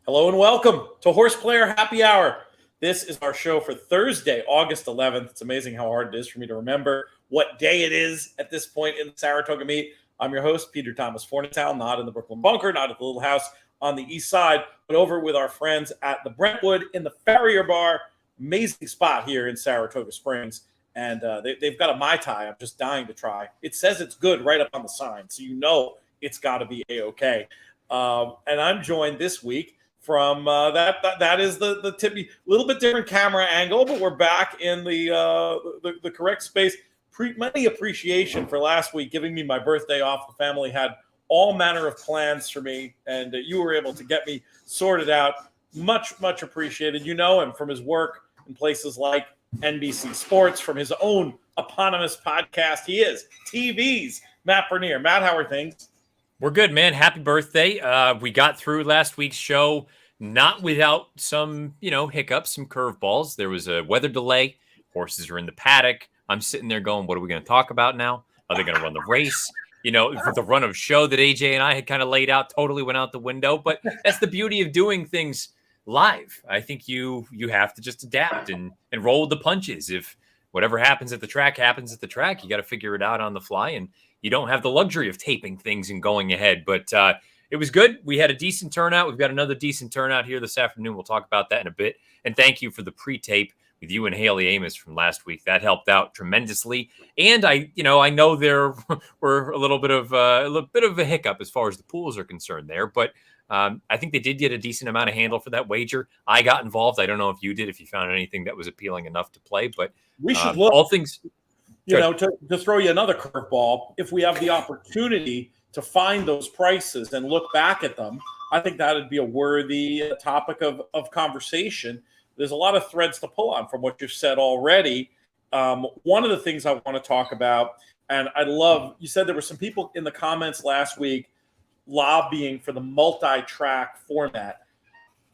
Hello and welcome to Horseplayer Happy Hour. This is our show for Thursday, August 11th. It's amazing how hard it is for me to remember what day it is at this point in the Saratoga meet. I'm your host, Peter Thomas Fornatown, not in the Brooklyn Bunker, not at the Little House on the East Side, but over with our friends at the Brentwood in the Farrier Bar. Amazing spot here in Saratoga Springs. And they've got a Mai Tai I'm just dying to try. It says it's good right up on the sign, so you know it's got to be A-OK. And I'm joined this week from that is the tippy, little bit different camera angle, but we're back in the correct space. Many appreciation for last week giving me my birthday off. The family had all manner of plans for me, and you were able to get me sorted out. Much appreciated. You know him from his work in places like NBC Sports, from his own eponymous podcast. He is TV's Matt Bernier. Matt, how are things? We're good, man. Happy birthday. We got through last week's show not without some, hiccups, some curveballs. There was a weather delay. Horses are in the paddock. I'm sitting there going, what are we going to talk about now? Are they going to run the race? The run of show that AJ and I had kind of laid out totally went out the window. But that's the beauty of doing things live. I think you have to just adapt and roll with the punches. If whatever happens at the track happens at the track, you got to figure it out on the fly. And you don't have the luxury of taping things and going ahead. But it was good. We had a decent turnout. We've got another decent turnout here this afternoon. We'll talk about that in a bit. And thank you for the pre-tape with you and Haley Amos from last week. That helped out tremendously. And I know there were a little bit of a hiccup as far as the pools are concerned there. But I think they did get a decent amount of handle for that wager. I got involved. I don't know if you did, if you found anything that was appealing enough to play. But we should look. All things... to throw you another curveball, if we have the opportunity to find those prices and look back at them, I think that would be a worthy topic of conversation. There's a lot of threads to pull on from what you've said already. One of the things I want to talk about, and I love, you said there were some people in the comments last week lobbying for the multi-track format.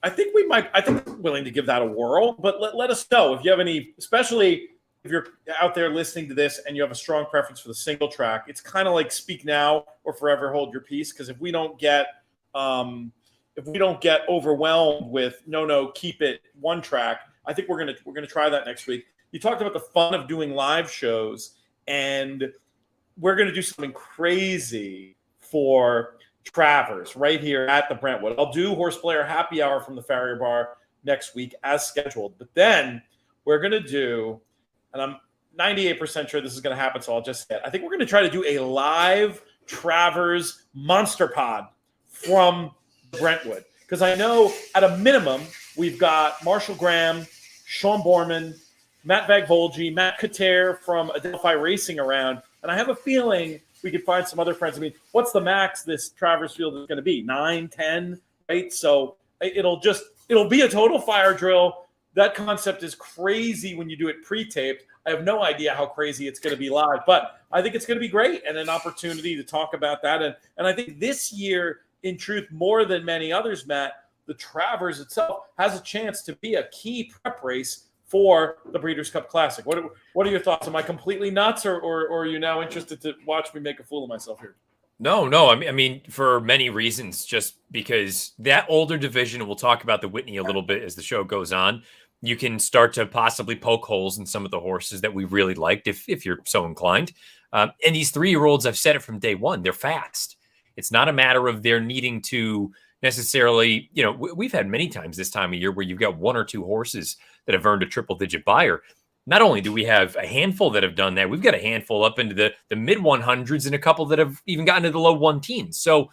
I think we're willing to give that a whirl, but let us know if you have any, especially if you're out there listening to this and you have a strong preference for the single track. It's kind of like speak now or forever hold your peace. Because if we don't get overwhelmed with no, keep it one track, I think we're gonna try that next week. You talked about the fun of doing live shows, and we're gonna do something crazy for Travers right here at the Brentwood. I'll do Horseplayer Happy Hour from the Farrier Bar next week as scheduled, but then we're gonna do. And I'm 98% sure this is going to happen, so I'll just say it. I think we're going to try to do a live Travers Monster Pod from Brentwood. Because I know at a minimum, we've got Marshall Graham, Sean Borman, Matt Vagvolgi, Matt Kater from Adelphi Racing around. And I have a feeling we could find some other friends. I mean, what's the max this Travers field is going to be? 9, 10, right? So it'll be a total fire drill. That concept is crazy when you do it pre-taped. I have no idea how crazy it's going to be live, but I think it's going to be great and an opportunity to talk about that. And I think this year, in truth, more than many others, Matt, the Travers itself has a chance to be a key prep race for the Breeders' Cup Classic. What are your thoughts? Am I completely nuts, or are you now interested to watch me make a fool of myself here? No. I mean, for many reasons, just because that older division, and we'll talk about the Whitney a little bit as the show goes on, you can start to possibly poke holes in some of the horses that we really liked if you're so inclined. And these 3-year-olds, I've said it from day one, they're fast. It's not a matter of their needing to necessarily, we've had many times this time of year where you've got 1 or 2 horses that have earned a triple-digit buyer. Not only do we have a handful that have done that, we've got a handful up into the mid-100s and a couple that have even gotten to the low 1-teens. So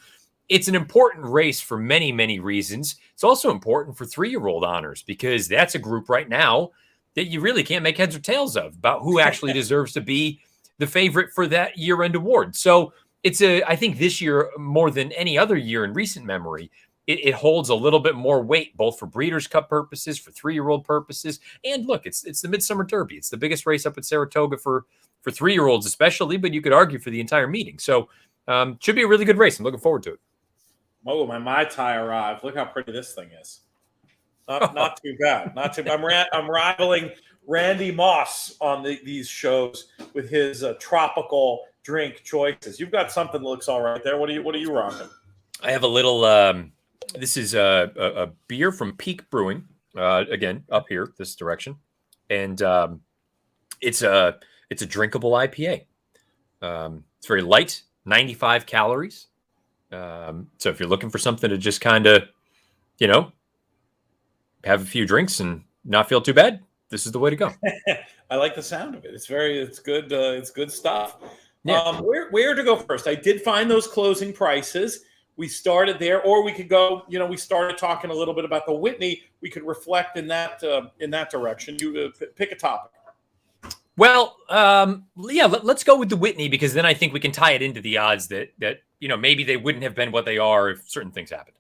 it's an important race for many, many reasons. It's also important for 3-year-old honors because that's a group right now that you really can't make heads or tails of about who actually deserves to be the favorite for that year-end award. So I think this year, more than any other year in recent memory, it holds a little bit more weight, both for Breeders' Cup purposes, for 3-year-old purposes. And look, it's the Midsummer Derby. It's the biggest race up at Saratoga for 3-year-olds especially, but you could argue for the entire meeting. So should be a really good race. I'm looking forward to it. Oh, my Mai Tai arrived. Look how pretty this thing is. Not too bad. Not too bad. I'm rivaling Randy Moss on these shows with his tropical drink choices. You've got something that looks all right there. What are you rocking? I have a little This is a beer from Peak Brewing, again, up here, this direction. And it's a drinkable IPA. It's very light, 95 calories. So if you're looking for something to just kind of, have a few drinks and not feel too bad, this is the way to go. I like the sound of it. It's good. It's good stuff. Yeah. Where to go first? I did find those closing prices. We started there, or we could go. We started talking a little bit about the Whitney. We could reflect in that direction. You pick a topic. Well, let's go with the Whitney, because then I think we can tie it into the odds that maybe they wouldn't have been what they are if certain things happened.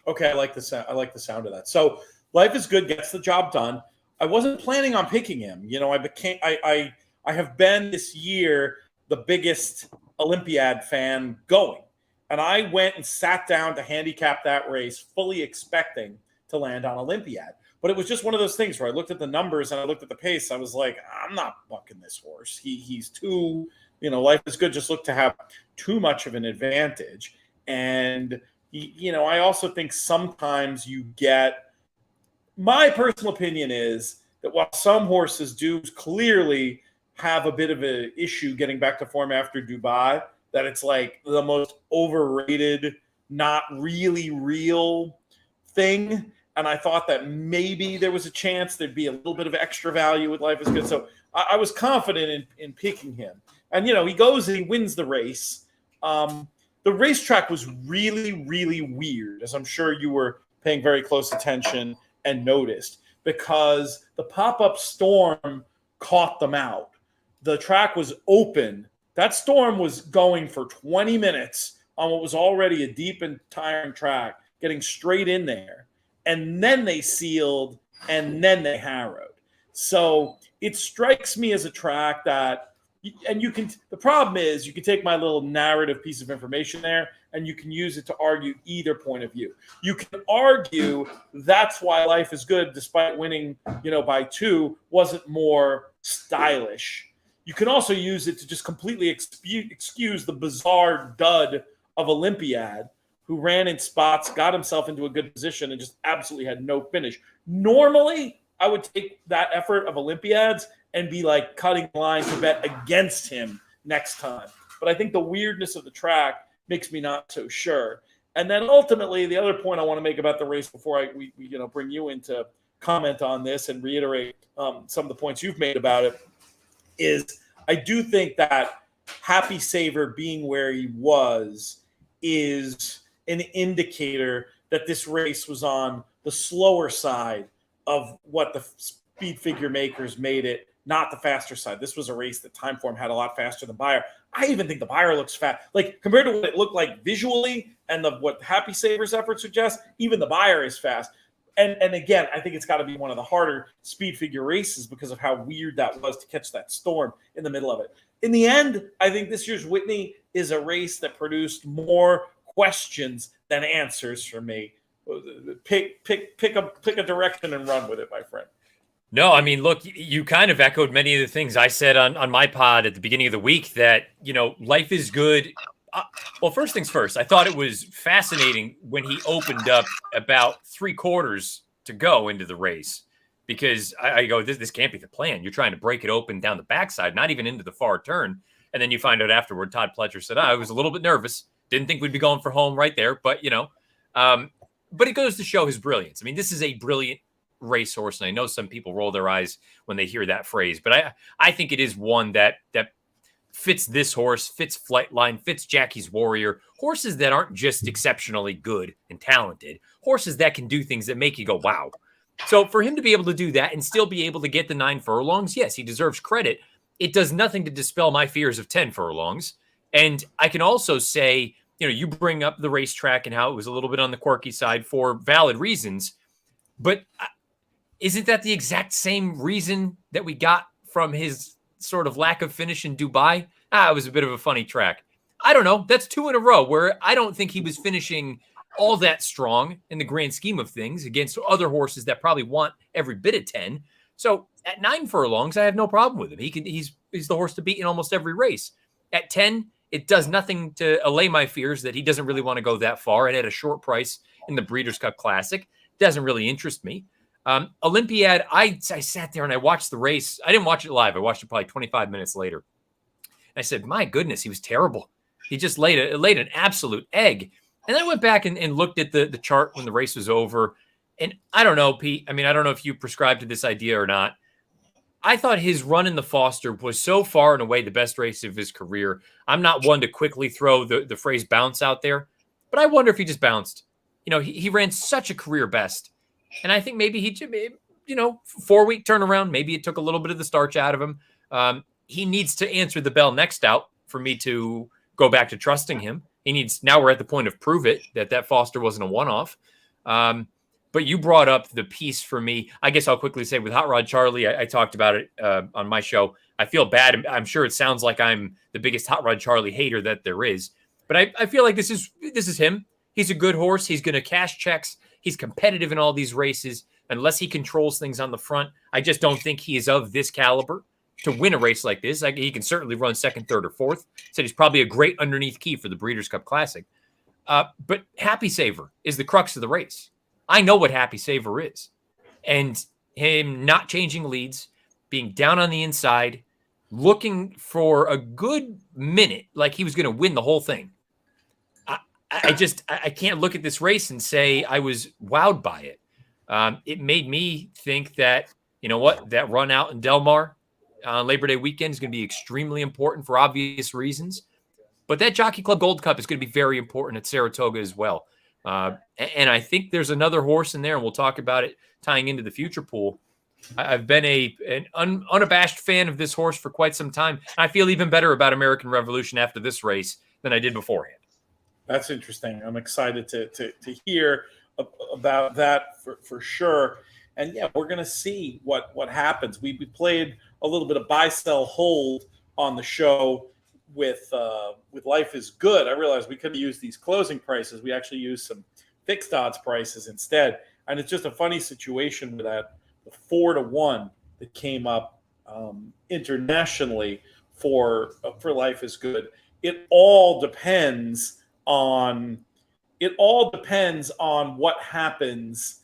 Okay, I like the sound. I like the sound of that. So, Life is Good gets the job done. I wasn't planning on picking him. I have been this year the biggest Olympiad fan going. And I went and sat down to handicap that race, fully expecting to land on Olympiad. But it was just one of those things where I looked at the numbers and I looked at the pace. I was like, I'm not bucking this horse. He's too, Life is Good just looked to have too much of an advantage. And, I also think sometimes you get, my personal opinion is that while some horses do clearly have a bit of an issue getting back to form after Dubai, that it's like the most overrated, not really real thing. And I thought that maybe there was a chance there'd be a little bit of extra value with Life is Good. So I was confident in picking him. And, he goes and he wins the race. The racetrack was really, really weird, as I'm sure you were paying very close attention and noticed, because the pop-up storm caught them out. The track was open. That storm was going for 20 minutes on what was already a deep and tiring track, getting straight in there. And then they sealed, and then they harrowed. So it strikes me as a track that, and the problem is you can take my little narrative piece of information there and you can use it to argue either point of view. You can argue that's why Life is Good, despite winning, by 2, wasn't more stylish. You can also use it to just completely excuse the bizarre dud of Olympiad, who ran in spots, got himself into a good position, and just absolutely had no finish. Normally, I would take that effort of Olympiads and be like cutting the line to bet against him next time. But I think the weirdness of the track makes me not so sure. And then ultimately, the other point I want to make about the race before we bring you in to comment on this and reiterate some of the points you've made about it is I do think that Happy Saver being where he was is an indicator that this race was on the slower side of what the speed figure makers made it, not the faster side. This was a race that Timeform had a lot faster than Beyer. I even think the Beyer looks fast. Like, compared to what it looked like visually and what Happy Saver's effort suggests, even the Beyer is fast. And again, I think it's got to be one of the harder speed figure races because of how weird that was to catch that storm in the middle of it. In the end, I think this year's Whitney is a race that produced more questions than answers for me. Pick a direction and run with it, my friend. No, I mean, look, you kind of echoed many of the things I said on my pod at the beginning of the week that, Life is Good. Well, first things first, I thought it was fascinating when he opened up about 3/4 to go into the race, because I go, this can't be the plan. You're trying to break it open down the backside, not even into the far turn. And then you find out afterward, Todd Pletcher said, I was a little bit nervous. Didn't think we'd be going for home right there. But, but it goes to show his brilliance. I mean, this is a brilliant racehorse. And I know some people roll their eyes when they hear that phrase, but I think it is one that fits this horse, fits Flightline, fits Jackie's Warrior, horses that aren't just exceptionally good and talented, horses that can do things that make you go, wow. So for him to be able to do that and still be able to get the 9 furlongs, yes, he deserves credit. It does nothing to dispel my fears of 10 furlongs. And I can also say, you bring up the racetrack and how it was a little bit on the quirky side for valid reasons, but isn't that the exact same reason that we got from his sort of lack of finish in Dubai? It was a bit of a funny track. I don't know. That's 2 in a row where I don't think he was finishing all that strong in the grand scheme of things against other horses that probably want every bit of 10. So at 9 furlongs, I have no problem with him. He's the horse to beat in almost every race. At 10, it does nothing to allay my fears that he doesn't really want to go that far. And at a short price in the Breeders' Cup Classic, doesn't really interest me. Olympiad, I sat there and I watched the race. I didn't watch it live. I watched it probably 25 minutes later. I said, my goodness, he was terrible. He just laid an absolute egg. And then I went back and looked at the chart when the race was over. And I don't know, Pete. I mean, I don't know if you prescribe to this idea or not. I thought his run in the Foster was so far and away the best race of his career. I'm not one to quickly throw the phrase bounce out there, but I wonder if he just bounced. He ran such a career best. And I think maybe 4-week turnaround, maybe it took a little bit of the starch out of him. He needs to answer the bell next out for me to go back to trusting him. Now we're at the point of prove it that Foster wasn't a one-off. But you brought up the piece for me. I guess I'll quickly say with Hot Rod Charlie, I talked about it on my show. I feel bad. I'm sure it sounds like I'm the biggest Hot Rod Charlie hater that there is. But I feel like this is him. He's a good horse. He's going to cash checks. He's competitive in all these races. Unless he controls things on the front, I just don't think he is of this caliber to win a race like this. He can certainly run second, third, or fourth. Said he's probably a great underneath key for the Breeders' Cup Classic. But Happy Saver is the crux of the race. I know what Happy Saver is. And him not changing leads, being down on the inside, looking for a good minute like he was going to win the whole thing. I can't look at this race and say I was wowed by it. It made me think that, that run out in Del Mar on Labor Day weekend is going to be extremely important for obvious reasons. But that Jockey Club Gold Cup is going to be very important at Saratoga as well. And I think there's another horse in there, and we'll talk about it tying into the future pool. I've been an unabashed fan of this horse for quite some time. I feel even better about American Revolution after this race than I did beforehand. That's interesting. I'm excited to hear about that for sure. And yeah, we're going to see what happens. We played a little bit of buy, sell, hold on the show with Life is Good. I realized we could have used these closing prices. We actually used some fixed odds prices instead. And it's just a funny situation with that, the 4-1 that came up internationally for Life is Good. It all depends on what happens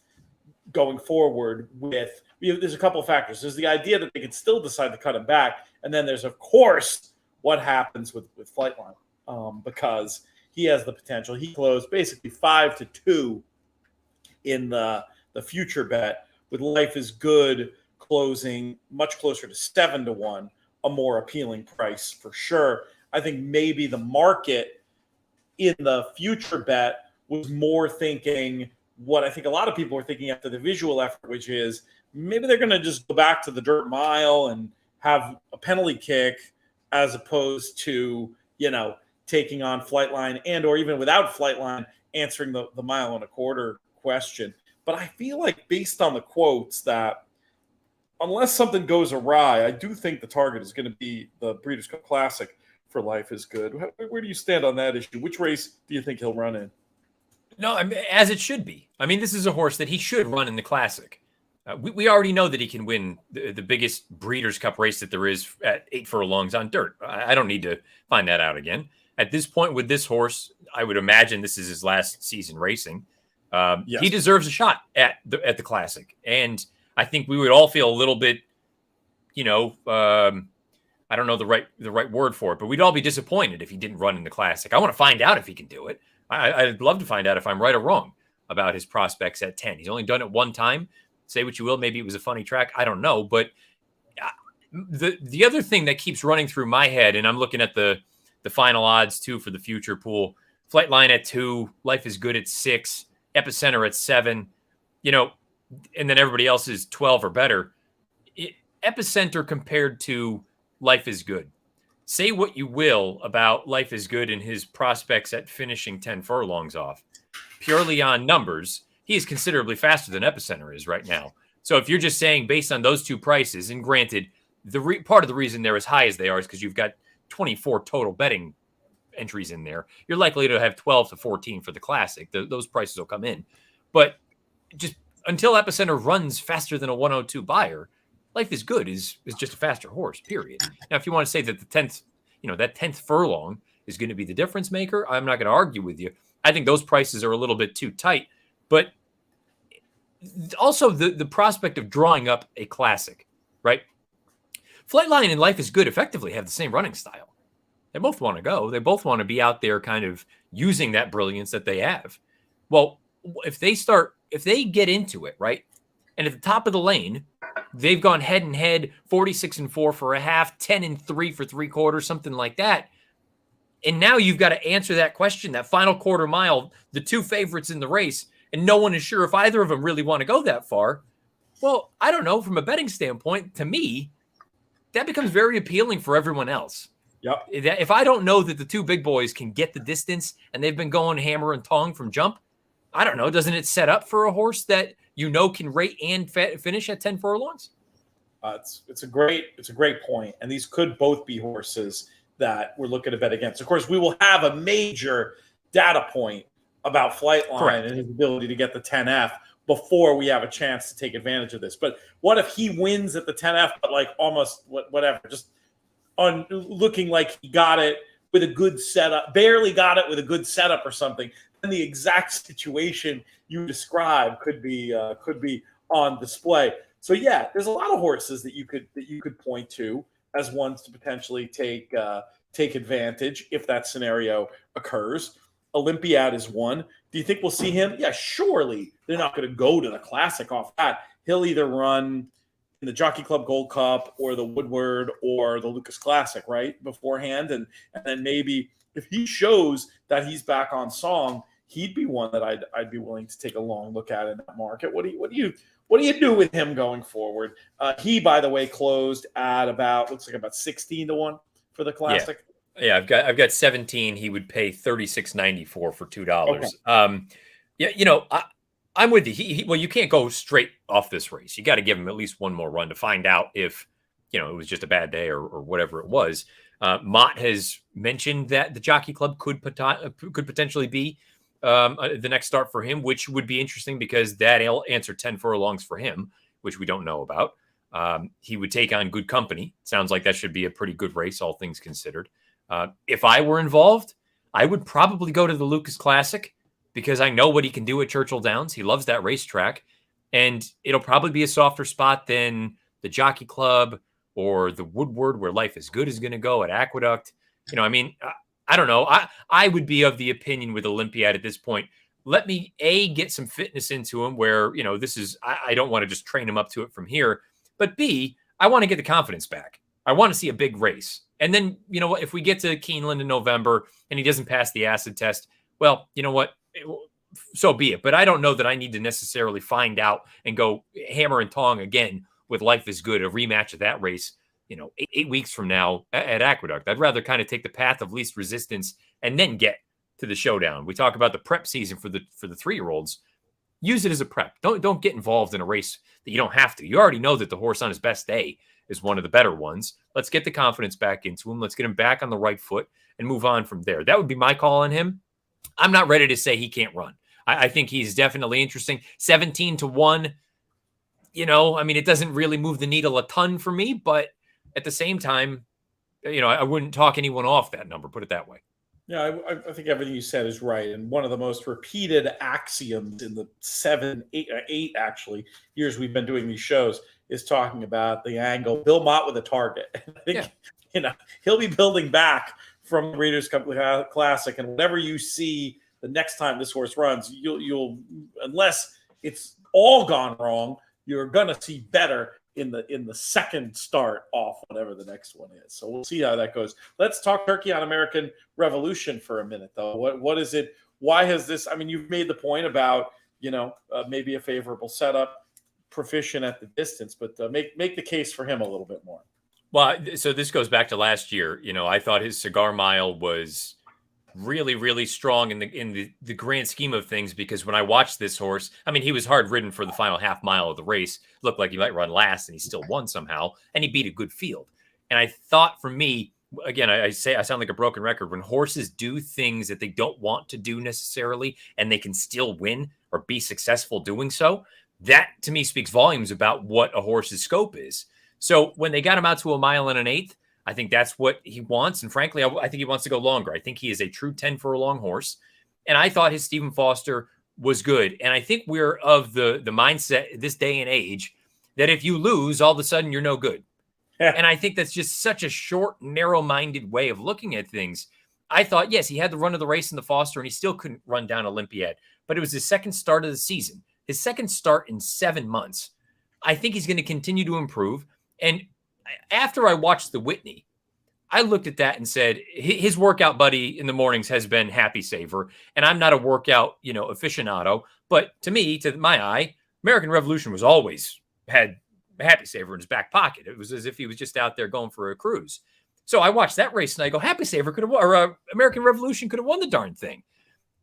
going forward with. There's a couple of factors. There's the idea that they could still decide to cut him back, and then there's of course what happens with Flightline, because he has the potential. He closed basically 5-2 in the future bet, with Life is Good closing much closer to 7-1, a more appealing price for sure. I think maybe the market in the future bet was more thinking what I think a lot of people are thinking after the visual effort, which is maybe they're going to just go back to the dirt mile and have a penalty kick as opposed to, taking on Flightline and or even without Flightline answering the mile and a quarter question. But I feel like based on the quotes that unless something goes awry, I do think the target is going to be the Breeders' Cup Classic for Life is Good. Where do you stand on that issue? Which race do you think he'll run in? No, as it should be. I mean, this is a horse that he should run in the Classic. We already know that he can win the biggest Breeders' Cup race that there is at 8 furlongs on dirt. I don't need to find that out again. At this point with this horse, I would imagine this is his last season racing. Yes. He deserves a shot at the Classic. And I think we would all feel a little bit, I don't know the right word for it, but we'd all be disappointed if he didn't run in the Classic. I want to find out if he can do it. I'd love to find out if I'm right or wrong about his prospects at 10. He's only done it one time. Say what you will. Maybe it was a funny track. I don't know. But the other thing that keeps running through my head, and I'm looking at the final odds too for the future pool, Flightline at 2, Life is Good at 6, Epicenter at 7, and then everybody else is 12 or better. Epicenter compared to Life is Good. Say what you will about Life is Good and his prospects at finishing 10 furlongs off. Purely on numbers, he is considerably faster than Epicenter is right now. So if you're just saying based on those two prices, and granted, part of the reason they're as high as they are is because you've got 24 total betting entries in there. You're likely to have 12 to 14 for the Classic. Those prices will come in. But just until Epicenter runs faster than a 102 buyer, Life is Good is just a faster horse, period. Now, if you want to say that the 10th, that 10th furlong is going to be the difference maker. I'm not going to argue with you. I think those prices are a little bit too tight, but also the prospect of drawing up a classic, right? Flightline and Life is Good effectively have the same running style. They both want to go. They both want to be out there kind of using that brilliance that they have. Well, if they get into it, right? And at the top of the lane, they've gone head and head, 46-4 for a half, 10-3 for 3/4, something like that. And now you've got to answer that question, that final quarter mile, the two favorites in the race, and no one is sure if either of them really want to go that far. Well, I don't know. From a betting standpoint, to me, that becomes very appealing for everyone else. Yep. If I don't know that the two big boys can get the distance and they've been going hammer and tong from jump, I don't know. Doesn't it set up for a horse that can rate and finish at 10 furlongs? It's a great point. And these could both be horses that we're looking to bet against. Of course, we will have a major data point about Flightline and his ability to get the 10F before we have a chance to take advantage of this. But what if he wins at the 10F, but like almost whatever, just on looking like he got it with a good setup, barely got it with a good setup or something? Then the exact situation you described could be on display. So yeah, there's a lot of horses that you could point to as ones to potentially take advantage if that scenario occurs. Olympiad is one. Do you think we'll see him? Yeah, surely they're not going to go to the Classic off that. He'll either run in the Jockey Club Gold Cup or the Woodward or the Lucas Classic, right, beforehand. And then maybe if he shows that he's back on song, he'd be one that I'd be willing to take a long look at in that market. What do you do with him going forward? He, by the way, closed at looks like about 16-1 for the Classic. Yeah, I've got 17. He would pay $36.94 for $2. Okay. I'm with you. Well, you can't go straight off this race. You got to give him at least one more run to find out if it was just a bad day or whatever it was. Mott has mentioned that the Jockey Club could potentially be the next start for him, which would be interesting because that'll answer 10 furlongs for him, which we don't know about. He would take on Good Company. Sounds like that should be a pretty good race, all things considered. If I were involved, I would probably go to the Lucas Classic because I know what he can do at Churchill Downs. He loves that racetrack, and it'll probably be a softer spot than the Jockey Club or the Woodward, where Life is Good is going to go at Aqueduct. I don't know. I would be of the opinion with Olympiad at this point. Let me get some fitness into him where, I don't want to just train him up to it from here, but B, I want to get the confidence back. I want to see a big race. And then, if we get to Keeneland in November and he doesn't pass the acid test, well, you know what? So be it. But I don't know that I need to necessarily find out and go hammer and tong again with Life is Good, a rematch of that race, 8 weeks from now at Aqueduct. I'd rather kind of take the path of least resistance and then get to the showdown. We talk about the prep season for the 3-year-olds. Use it as a prep. Don't get involved in a race that you don't have to. You already know that the horse on his best day is one of the better ones. Let's get the confidence back into him. Let's get him back on the right foot and move on from there. That would be my call on him. I'm not ready to say he can't run. I think he's definitely interesting. 17-1, it doesn't really move the needle a ton for me, but at the same time, I wouldn't talk anyone off that number, put it that way. Yeah, I think everything you said is right. And one of the most repeated axioms in the 8 actually years we've been doing these shows is talking about the angle. Bill Mott with a target. I think, he'll be building back from the Breeders' Cup Classic. And whatever you see the next time this horse runs, you'll unless it's all gone wrong, you're going to see better in the second start off whatever the next one is. So we'll see how that goes. Let's talk Turkey on American Revolution for a minute, though. What is it? Why has this? I mean, you've made the point about maybe a favorable setup, proficient at the distance, but make the case for him a little bit more. Well, so this goes back to last year. I thought his cigar mile was really, really strong in the grand scheme of things, because when I watched this horse, I mean, he was hard ridden for the final half mile of the race. Looked like he might run last, and he still won somehow, and he beat a good field. And I thought, for me, again, I sound like a broken record. When horses do things that they don't want to do necessarily, and they can still win or be successful doing so, that to me speaks volumes about what a horse's scope is. So when they got him out to 1 1/8 miles, I think that's what he wants. And frankly, I think he wants to go longer. I think he is a true 10 furlong horse. And I thought his Stephen Foster was good. And I think we're of the mindset this day and age that if you lose, all of a sudden you're no good. Yeah. And I think that's just such a short, narrow-minded way of looking at things. I thought, yes, he had the run of the race in the Foster, and he still couldn't run down Olympiad. But it was his second start of the season, his second start in 7 months. I think he's going to continue to improve. And after I watched the Whitney, I looked at that and said, his workout buddy in the mornings has been Happy Saver. And I'm not a workout, aficionado. But to me, to my eye, American Revolution was always had Happy Saver in his back pocket. It was as if he was just out there going for a cruise. So I watched that race and I go, Happy Saver could have won, or American Revolution could have won the darn thing.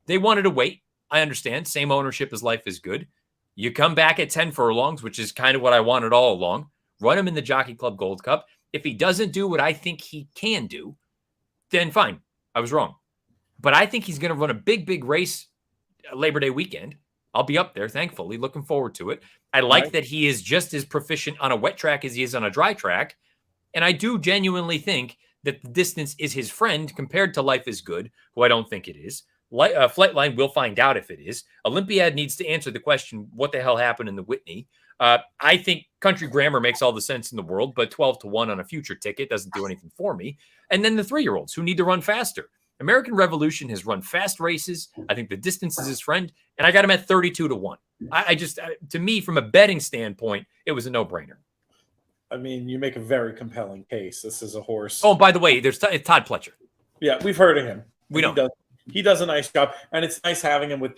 They wanted to wait. I understand. Same ownership as Life is Good. You come back at 10 furlongs, which is kind of what I wanted all along. Run him in the Jockey Club Gold Cup. If he doesn't do what I think he can do, then fine. I was wrong. But I think he's going to run a big, big race Labor Day weekend. I'll be up there, thankfully, looking forward to it. I like that he is just as proficient on a wet track as he is on a dry track. And I do genuinely think that the distance is his friend compared to Life is Good, who I don't think it is. Flightline will find out if it is. Olympiad needs to answer the question, what the hell happened in the Whitney? I think Country Grammar makes all the sense in the world, but 12-1 on a future ticket doesn't do anything for me. And then the 3-year-olds who need to run faster. American Revolution has run fast races. I think the distance is his friend, and I got him at 32-1. To me, from a betting standpoint, it was a no-brainer. I mean, you make a very compelling case. This is a horse. Oh, by the way, there's Todd Pletcher. Yeah, we've heard of him. We know. He does a nice job, and it's nice having him with,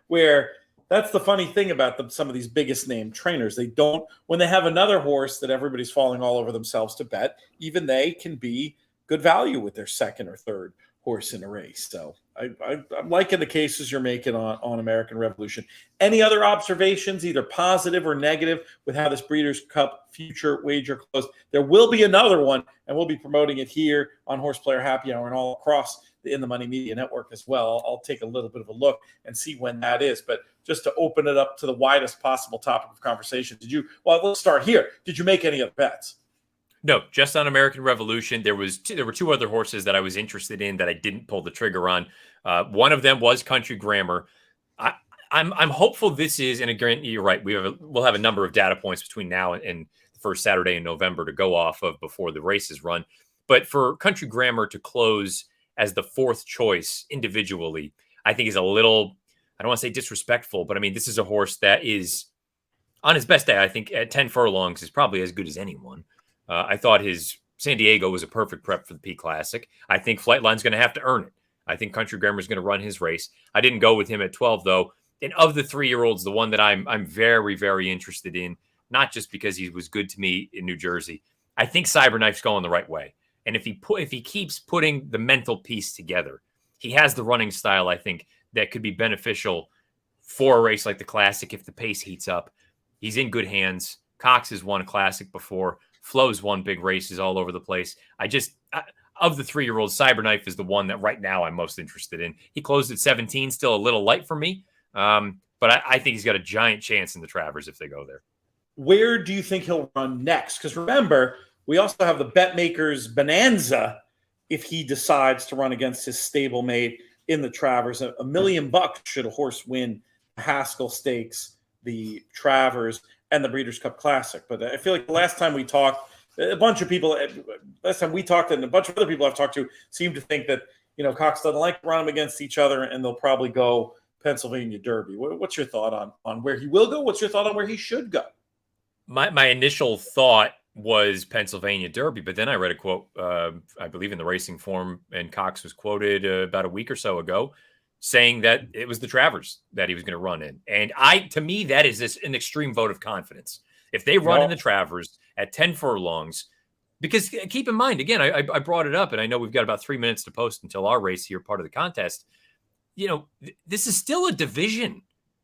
where that's the funny thing about some of these biggest name trainers. They don't, when they have another horse that everybody's falling all over themselves to bet, even they can be good value with their second or third horse in a race. So I'm liking the cases you're making on American Revolution. Any other observations, either positive or negative, with how this Breeders' Cup future wager closed? There will be another one, and we'll be promoting it here on Horseplayer Happy Hour and all across the In the Money Media Network as well. I'll take a little bit of a look and see when that is. But just to open it up to the widest possible topic of conversation, let's start here. Did you make any other bets? No, just on American Revolution. There were 2 other horses that I was interested in that I didn't pull the trigger on. One of them was Country Grammar. I'm hopeful this is, and again, you're right. We'll have a number of data points between now and the first Saturday in November to go off of before the races run. But for Country Grammar to close as the 4th choice individually, I think is a little, I don't want to say disrespectful, but I mean, this is a horse that is on his best day. I think at 10 furlongs is probably as good as anyone. I thought his San Diego was a perfect prep for the P Classic. I think Flightline's going to have to earn it. I think Country Grammar is going to run his race. I didn't go with him at 12 though. And of the 3-year-olds, the one that I'm very, very interested in, not just because he was good to me in New Jersey. I think Cyberknife's going the right way. And if he keeps putting the mental piece together, he has the running style, I think, that could be beneficial for a race like the Classic if the pace heats up. He's in good hands. Cox has won a Classic before. Flo's won big races all over the place. Of the 3-year-olds, Cyberknife is the one that right now I'm most interested in. He closed at 17, still a little light for me. But I think he's got a giant chance in the Travers if they go there. Where do you think he'll run next? Because remember, we also have the Bet-Makers Bonanza if he decides to run against his stablemate in the Travers. $1 million should a horse win the Haskell Stakes, the Travers, and the Breeders' Cup Classic. But I feel like the last time we talked, and a bunch of other people I've talked to seem to think that, Cox doesn't like to run them against each other, and they'll probably go Pennsylvania Derby. What's your thought on where he will go? What's your thought on where he should go? My initial thought was Pennsylvania Derby, but then I read a quote, I believe in the Racing Form, and Cox was quoted about a week or so ago saying that it was the Travers that he was going to run in. And to me, that is an extreme vote of confidence. If they run in the Travers at 10 furlongs, because keep in mind, again, I brought it up, and I know we've got about 3 minutes to post until our race here, part of the contest. This is still a division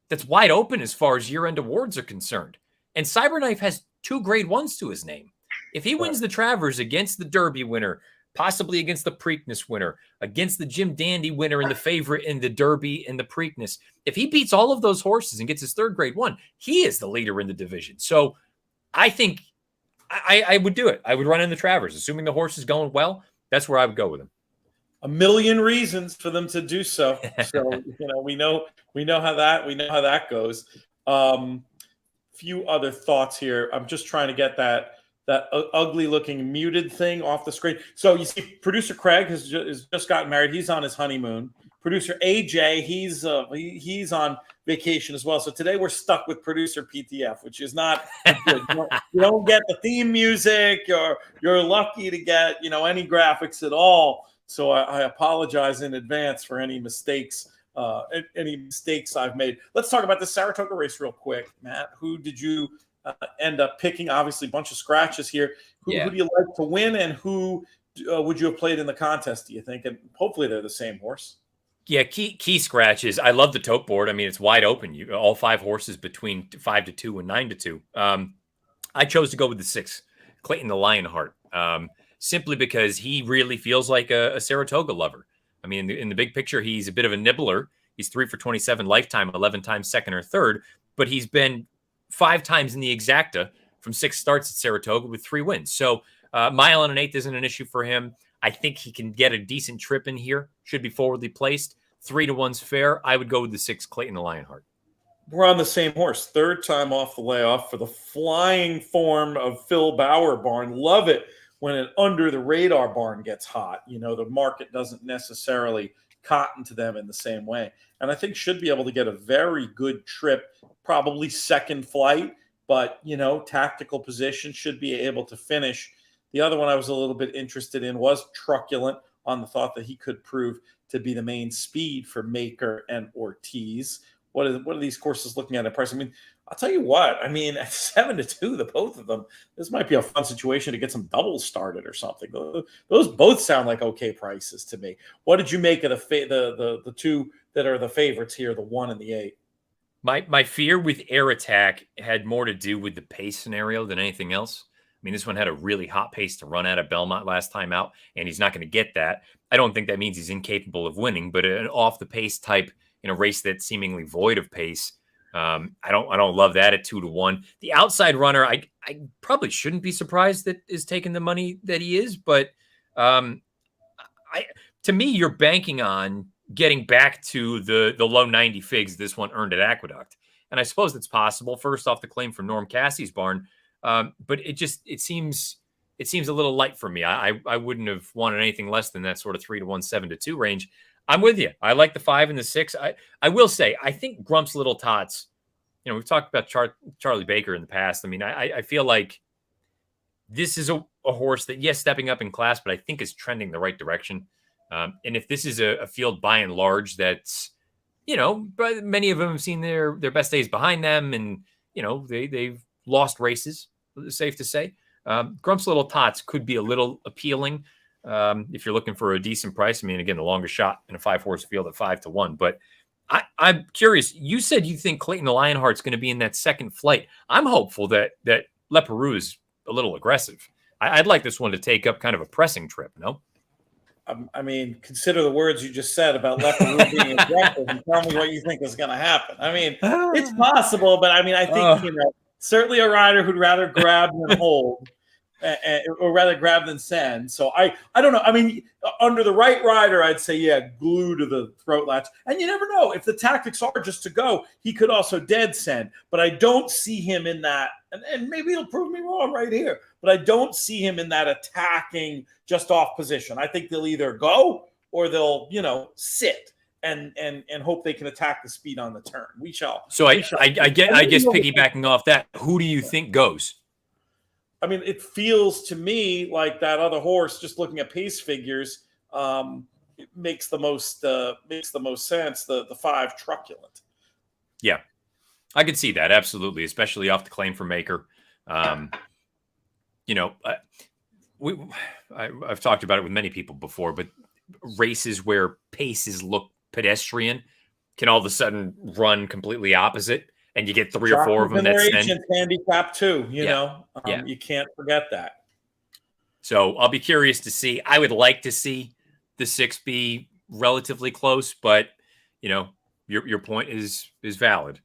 that's wide open as far as year-end awards are concerned. And Cyberknife has 2 grade 1s to his name. If he wins the Travers against the Derby winner, possibly against the Preakness winner, against the Jim Dandy winner and the favorite in the Derby and the Preakness, if he beats all of those horses and gets his 3rd grade 1, he is the leader in the division. So I think I would do it. I would run in the Travers, assuming the horse is going well. That's where I would go with him. A million reasons for them to do so. So we know how that goes. Few other thoughts here. I'm just trying to get that ugly looking muted thing off the screen. So you see, producer Craig has just gotten married. He's on his honeymoon. Producer AJ, he's on vacation as well. So today we're stuck with producer PTF, which is not good. You don't get the theme music. You're lucky to get any graphics at all. So I apologize in advance for any mistakes I've made. Let's talk about the Saratoga race real quick, Matt. Who did you end up picking? Obviously, a bunch of scratches here. Who do you like to win, and who would you have played in the contest, do you think? And hopefully they're the same horse. Yeah, key scratches. I love the tote board. I mean, it's wide open. All 5 horses between 5-2 and 9-2. I chose to go with the 6, Clayton the Lionheart, simply because he really feels like a Saratoga lover. I mean, in the big picture, he's a bit of a nibbler. He's 3 for 27 lifetime, 11 times second or third, but he's been 5 times in the exacta from 6 starts at Saratoga with 3 wins. So mile and an eighth isn't an issue for him. I think he can get a decent trip in here. Should be forwardly placed. 3-1's fair. I would go with the 6, Clayton the Lionheart. We're on the same horse. 3rd time off the layoff for the flying form of Phil Bauer barn. Love it when an under the radar barn gets hot. The market doesn't necessarily cotton to them in the same way. And I think should be able to get a very good trip, probably second flight, but tactical position, should be able to finish. The other one I was a little bit interested in was Truculent, on the thought that he could prove to be the main speed for Maker and Ortiz. What are these courses looking at in price? I mean, I'll tell you what. I mean, at 7-2, the both of them, this might be a fun situation to get some doubles started or something. Those both sound like okay prices to me. What did you make of the 2 that are the favorites here, the 1 and the 8? My fear with Air Attack had more to do with the pace scenario than anything else. I mean, this one had a really hot pace to run out of Belmont last time out, and he's not going to get that. I don't think that means he's incapable of winning, but an off the pace type in a race that's seemingly void of pace, I don't love that at 2-1. The outside runner, I probably shouldn't be surprised that is taking the money that he is, but to me, you're banking on getting back to the low 90 figs this one earned at Aqueduct, and I suppose that's possible. First off, the claim from Norm Cassie's barn, but it seems a little light for me. I wouldn't have wanted anything less than that sort of 3-1, 7-2 range. I'm with you. I like the 5 and the 6. I will say, I think Grump's Little Tots, we've talked about Charlie Baker in the past. I mean, I feel like this is a horse that, yes, stepping up in class, but I think is trending the right direction. And if this is a field by and large that's, but many of them have seen their best days behind them, and, they've lost races, safe to say. Grump's Little Tots could be a little appealing if you're looking for a decent price. I mean, again, the longest shot in a 5-horse field at 5-1. But I'm curious. You said you think Clayton the Lionheart's going to be in that second flight. I'm hopeful that Leperoux is a little aggressive. I'd like this one to take up kind of a pressing trip, no? I mean, consider the words you just said about Leperoux being aggressive and tell me what you think is going to happen. I mean, it's possible, but I mean, I think, certainly a rider who'd rather grab than hold, or rather grab than send. So I don't know. I mean, under the right rider, I'd say, yeah, glue to the throat latch. And you never know. If the tactics are just to go, he could also dead send. But I don't see him in that. And maybe he'll prove me wrong right here. But I don't see him in that attacking just off position. I think they'll either go or they'll, sit. And hope they can attack the speed on the turn. We shall. So I guess piggybacking off that, who do you think goes? I mean, it feels to me like that other horse, just looking at pace figures, it makes the most sense. The 5 Truculent. Yeah, I could see that absolutely, especially off the claim for Maker. I've talked about it with many people before, but races where paces look pedestrian can all of a sudden run completely opposite, and you get 3 or 4 of them that send handicap too. You can't forget that. So I'll be curious to see. I would like to see the 6 be relatively close, but your point is valid.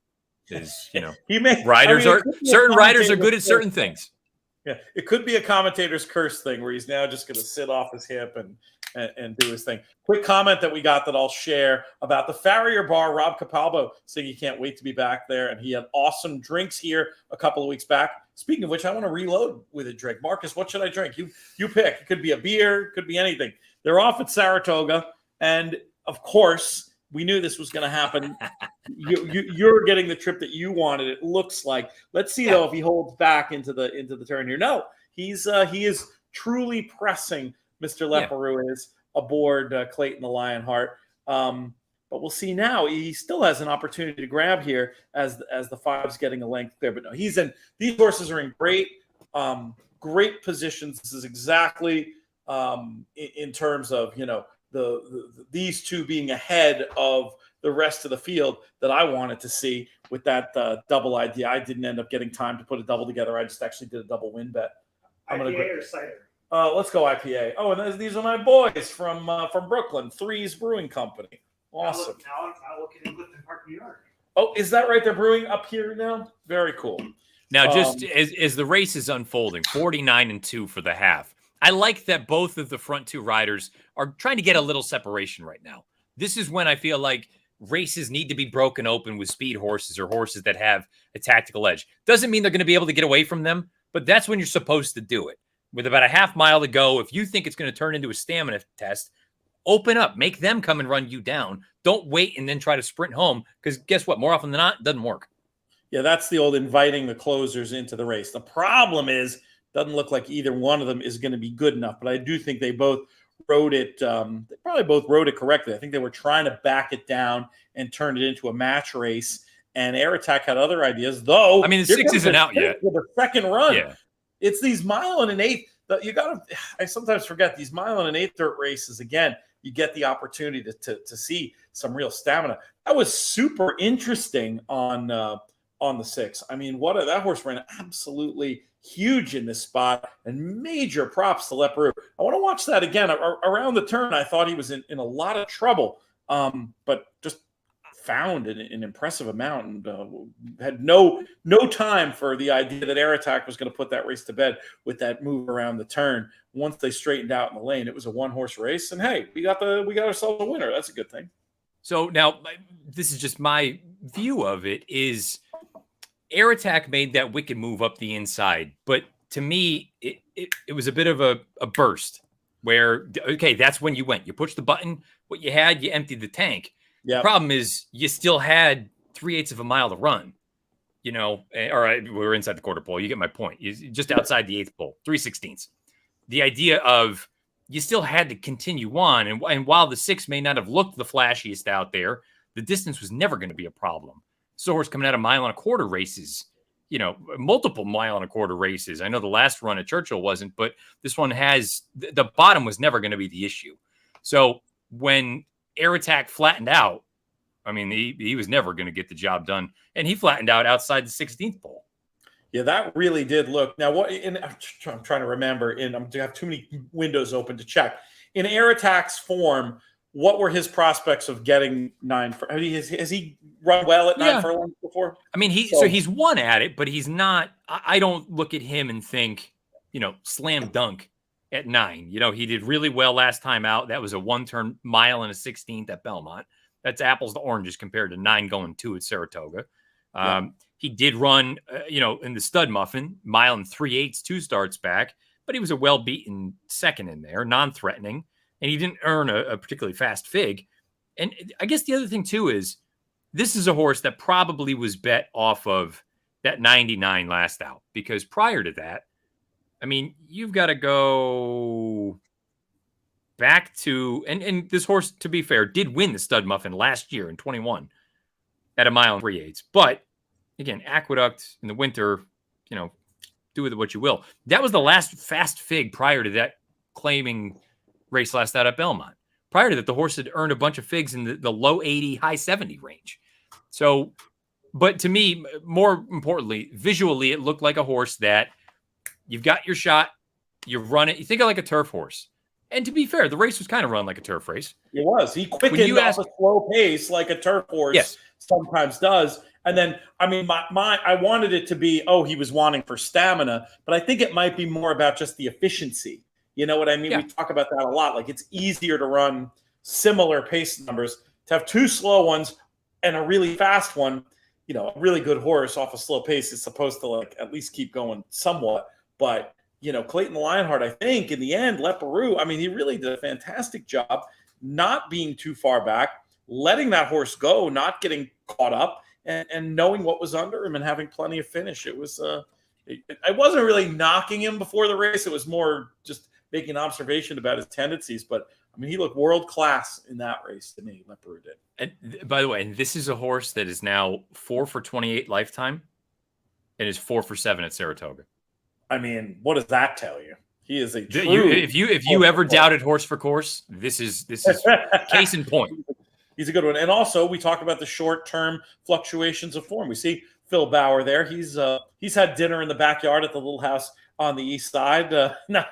Certain riders are good at certain things. Yeah, it could be a commentator's curse thing where he's now just going to sit off his hip and do his thing. Quick comment that we got that I'll share about the Farrier Bar. Rob Capalbo saying he can't wait to be back there, and he had awesome drinks here a couple of weeks back. Speaking of which, I want to reload with a drink. Marcus, what should I drink? You pick. It could be a beer, it could be anything. They're off at Saratoga, and of course, we knew this was going to happen. You're getting the trip that you wanted. It looks like. Let's see though if he holds back into the turn here. No, he is truly pressing. Mr. Leparoux is aboard Clayton the Lionheart. But we'll see now. He still has an opportunity to grab here as the 5's getting a length clear. But no, he's in. These horses are in great positions. This is exactly in terms of these two being ahead of the rest of the field that I wanted to see with that double idea. I didn't end up getting time to put a double together. I just actually did a double win bet. IPA or cider? Let's go IPA. Oh, and these are my boys from Brooklyn, Threes Brewing Company. Awesome. Now I'm looking in Clifton Park, New York. Oh, is that right? They're brewing up here now? Very cool. Now, just as the race is unfolding, 49-2 for the half. I like that both of the front two riders are trying to get a little separation right now. This is when I feel like races need to be broken open with speed horses or horses that have a tactical edge. Doesn't mean they're going to be able to get away from them, but that's when you're supposed to do it. With about a half mile to go, if you think it's going to turn into a stamina test, open up, make them come and run you down. Don't wait and then try to sprint home, because guess what? More often than not, it doesn't work. Yeah, that's the old inviting the closers into the race. The problem is, doesn't look like either one of them is going to be good enough, but I do think they both rode it. They probably both rode it correctly. I think they were trying to back it down and turn it into a match race. And Air Attack had other ideas, though. I mean, the 6 isn't out yet. With a second run, yeah. It's these mile and an eighth. You got to. I sometimes forget these mile and an eighth dirt races. Again, you get the opportunity to see some real stamina. That was super interesting on the 6. I mean, that horse ran absolutely huge in this spot, and major props to Leparoux. I want to watch that again. Around the turn, I thought he was in a lot of trouble, but just found an impressive amount and had no time for the idea that Air Attack was going to put that race to bed with that move around the turn. Once they straightened out in the lane, it was a one-horse race, and hey, we got ourselves a winner. That's a good thing. So now, this is just my view of it, is Air Attack made that wicked move up the inside, but to me, it was a bit of a burst where, okay, that's when you went. You pushed the button, what you had, you emptied the tank. Yep. The problem is you still had 3/8 of a mile to run, all right, we're inside the quarter pole. You get my point. Just outside the 8th pole, 3/16. The idea of you still had to continue on. And while the 6 may not have looked the flashiest out there, the distance was never going to be a problem. So horse coming out of 1.25 mile races, multiple 1.25 mile races. I know the last run at Churchill wasn't, but this one has, the bottom was never going to be the issue. So when Air Attack flattened out, I mean, he was never going to get the job done. And he flattened out outside the 16th pole. Yeah, that really did look. Now, I'm trying to remember, and I'm going to have too many windows open to check. In Air Attack's form, what were his prospects of getting 9? Has he run well at 9 furlongs before? I mean, so he's won at it, but he's not. I don't look at him and think, slam dunk at 9. He did really well last time out. That was a 1-turn mile and a 16th at Belmont. That's apples to oranges compared to 9 going 2 at Saratoga. He did run, in the stud muffin, 1 3/8 2 starts back, but he was a well-beaten second in there, non-threatening, and he didn't earn a particularly fast fig. And I guess the other thing, too, is this is a horse that probably was bet off of that 99 last out, because prior to that, I mean, you've got to go back to, and this horse, to be fair, did win the stud muffin last year in 21 at 1 3/8. But again, Aqueduct in the winter, do with it what you will. That was the last fast fig prior to that claiming race last out at Belmont. Prior to that, the horse had earned a bunch of figs in the low 80, high 70 range. So, but to me, more importantly, visually, it looked like a horse that you've got your shot, you run it, you think of like a turf horse. And to be fair, the race was kind of run like a turf race. It was. He quickened off a slow pace like a turf horse. Yes. sometimes does. And then, I mean, I wanted it to be, oh, he was wanting for stamina, but I think it might be more about just the efficiency. You know what I mean? Yeah. We talk about that a lot. Like, it's easier to run similar pace numbers, to have 2 slow ones and a really fast one. You know, a really good horse off a slow pace is supposed to, like, at least keep going somewhat. But, you know, Clayton the Lionheart, I think in the end, Leparoux, I mean, he really did a fantastic job not being too far back, letting that horse go, not getting caught up, and knowing what was under him and having plenty of finish. It was, I wasn't really knocking him before the race. It was more just making an observation about his tendencies. But I mean, he looked world class in that race to me. Leparoux did. And by the way, and this is a horse that is now 4 for 28 lifetime, and is 4 for 7 at Saratoga. I mean, what does that tell you? He is a true. If you ever doubted horse for course, this is case in point. He's a good one. And also, we talk about the short-term fluctuations of form. We see Phil Bauer there. He's had dinner in the backyard at the little house on the east side. Not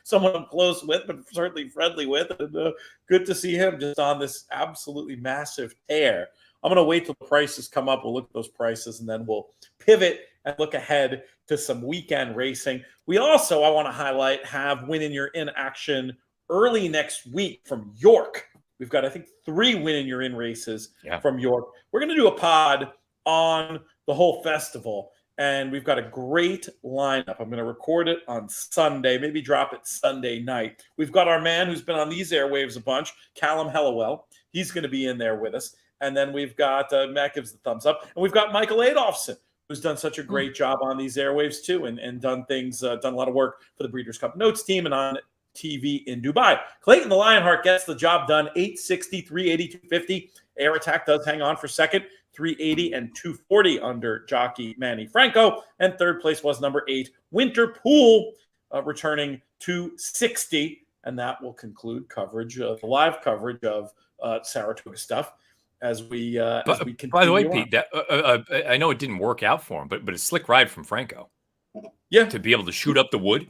someone I'm close with, but certainly friendly with. And good to see him just on this absolutely massive tear. I'm going to wait till the prices come up. We'll look at those prices, and then we'll pivot and look ahead to some weekend racing. We also, I want to highlight, have Win in Your In action early next week from York. We've got, I think, 3 Win in Your In races from York. We're going to do a pod on the whole festival, and we've got a great lineup. I'm going to record it on Sunday, maybe drop it Sunday night. We've got our man who's been on these airwaves a bunch, Callum Hellawell. He's going to be in there with us. And then we've got, Matt gives the thumbs up, and we've got Michael Adolphson, who's done such a great job on these airwaves too, and done things, done a lot of work for the Breeders' Cup Notes team and on TV in Dubai. Clayton the Lionheart gets the job done, 860, 380, 250. Air Attack does hang on for second, 380 and 240 under jockey Manny Franco. And third place was number 8, Winter Pool, returning 260. And that will conclude coverage, the live coverage of Saratoga stuff. As we continue. By the way, Pete, I know it didn't work out for him, but a slick ride from Franco. Yeah, to be able to shoot up the wood.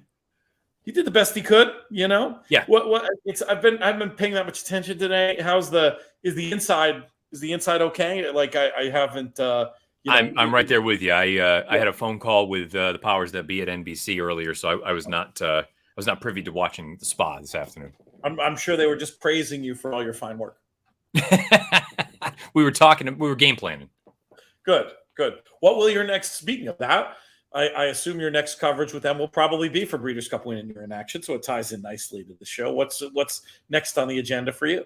He did the best he could, you know. Yeah. I've been paying that much attention today. Is the inside okay? Like I haven't. I'm right there with you. I had a phone call with the powers that be at NBC earlier, so I was not privy to watching the spa this afternoon. I'm sure they were just praising you for all your fine work. We were game planning. Good. What will your next, speaking of that, I assume your next coverage with them will probably be for Breeders' Cup Win in Your In action, so it ties in nicely to the show. What's next on the agenda for you?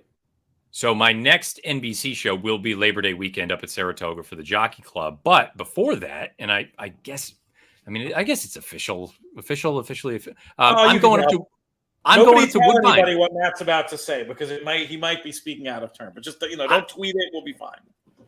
So my next NBC show will be Labor Day weekend up at Saratoga for the Jockey Club. But before that, and I guess it's officially. I'm going to Woodbine. Anybody what Matt's about to say, because he might be speaking out of turn. But just don't tweet it. We'll be fine.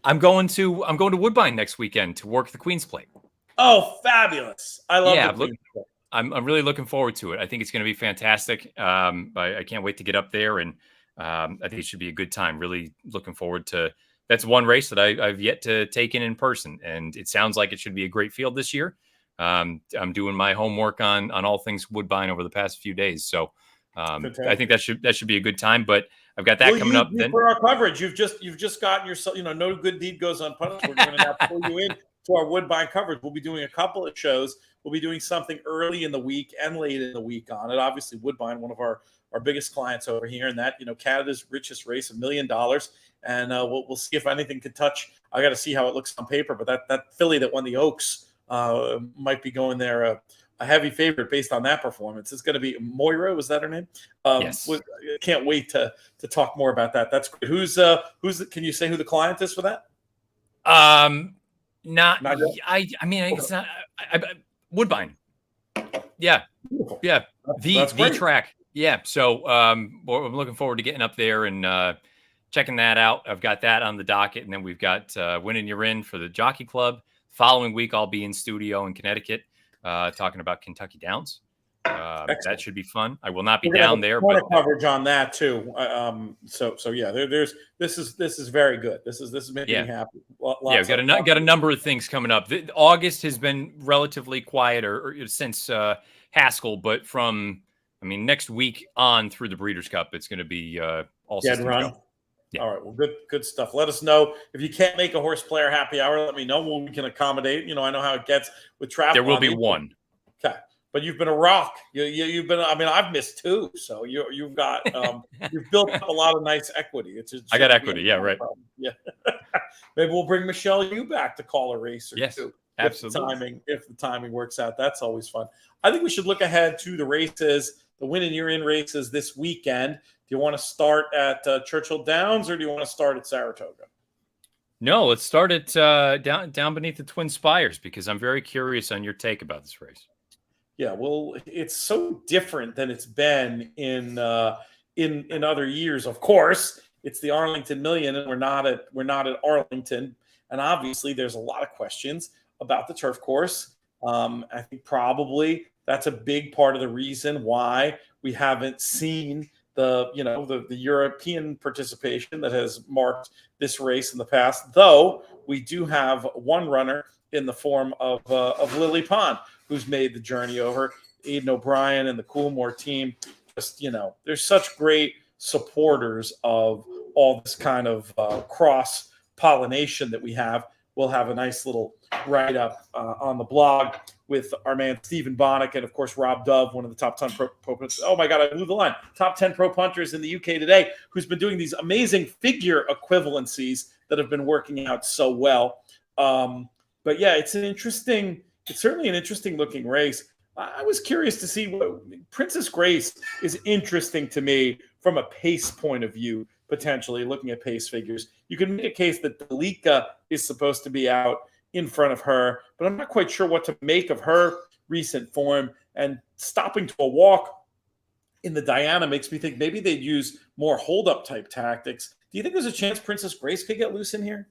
I'm going to Woodbine next weekend to work the Queen's Plate. Oh, fabulous! I love the Queen's Plate. I'm really looking forward to it. I think it's going to be fantastic. I can't wait to get up there, and I think it should be a good time. Really looking forward to. That's one race that I've yet to take in person, and it sounds like it should be a great field this year. I'm doing my homework on all things Woodbine over the past few days, so I think that should be a good time. But I've got that coming up. Then for our coverage, you've just gotten yourself. No good deed goes unpunished. We're going to now pull you in to our Woodbine coverage. We'll be doing a couple of shows. We'll be doing something early in the week and late in the week on it. Obviously, Woodbine, one of our biggest clients over here, and that Canada's richest race, $1 million. And we'll see if anything could touch. I got to see how it looks on paper, but that filly that won the Oaks might be going there a heavy favorite based on that performance. It's going to be Moira. Was that her name? Yes. Can't wait to talk more about that. That's great. Can you say who the client is for that? Not I mean, it's not Woodbine. Yeah. Beautiful. Yeah. That's the track. Yeah. So I'm looking forward to getting up there and checking that out. I've got that on the docket, and then we've got Win in Your In for the Jockey Club. Following week, I'll be in studio in Connecticut talking about Kentucky Downs. That should be fun. I will not be down there, but coverage on that too. So yeah, this is very good. This is making me happy. We've got a number of things coming up. August has been relatively quiet or since Haskell, but from next week on through the Breeders' Cup, it's going to be all systems go. Yeah. All right. Well, good stuff. Let us know if you can't make a horse player happy hour. Let me know. We can accommodate. I know how it gets with travel. There will be one. Okay. But you've been a rock. You've been. I mean, I've missed two. So you've got you've built up a lot of nice equity. I got equity. Yeah, right. Problem. Yeah. Maybe we'll bring Michelle you back to call a racer too. Absolutely. If the timing works out, that's always fun. I think we should look ahead to the races, the win and you're in races this weekend. Do you want to start at Churchill Downs or do you want to start at Saratoga? No, let's start at down beneath the Twin Spires because I'm very curious on your take about this race. Yeah, well, it's so different than it's been in other years. Of course, it's the Arlington Million, and we're not at Arlington, and obviously there's a lot of questions about the turf course. I think probably that's a big part of the reason why we haven't seen the European participation that has marked this race in the past. Though we do have one runner in the form of Lily Pond, who's made the journey over. Aidan O'Brien and the Coolmore team. Just there's such great supporters of all this kind of cross pollination that we have. We'll have a nice little write up on the blog with our man Stephen Bonnick and of course Rob Dove, one of the top 10 pro punters. Oh my God, I blew the line. Top 10 pro punters in the UK today, who's been doing these amazing figure equivalencies that have been working out so well. But yeah, it's certainly an interesting looking race. I was curious to see what Princess Grace is interesting to me from a pace point of view, potentially looking at pace figures. You can make a case that Dalika is supposed to be out in front of her, but I'm not quite sure what to make of her recent form, and stopping to a walk in the Diana makes me think maybe they'd use more hold-up type tactics. Do you think there's a chance Princess Grace could get loose in here?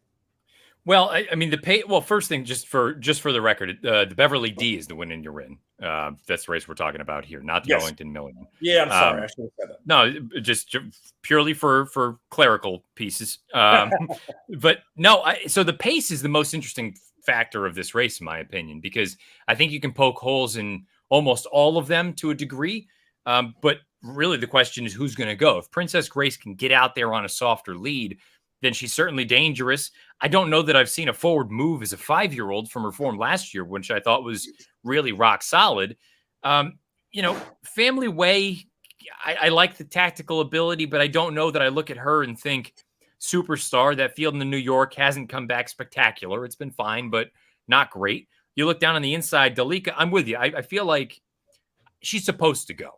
Well, I mean, first thing, just for the record, the Beverly D is the win in your in. That's the race we're talking about here, not the Arlington Million. Yeah, I'm sorry. I should have said that. No, just purely for clerical pieces. But no, so the pace is the most interesting factor of this race, in my opinion, because I think you can poke holes in almost all of them to a degree. But really the question is who's going to go. If Princess Grace can get out there on a softer lead, then she's certainly dangerous. I don't know that I've seen a forward move as a 5-year-old from her form last year, which I thought was really rock solid. Family Way, I like the tactical ability, but I don't know that I look at her and think superstar. That field in New York hasn't come back spectacular. It's been fine, but not great. You look down on the inside, Dalika, I'm with you. I feel like she's supposed to go.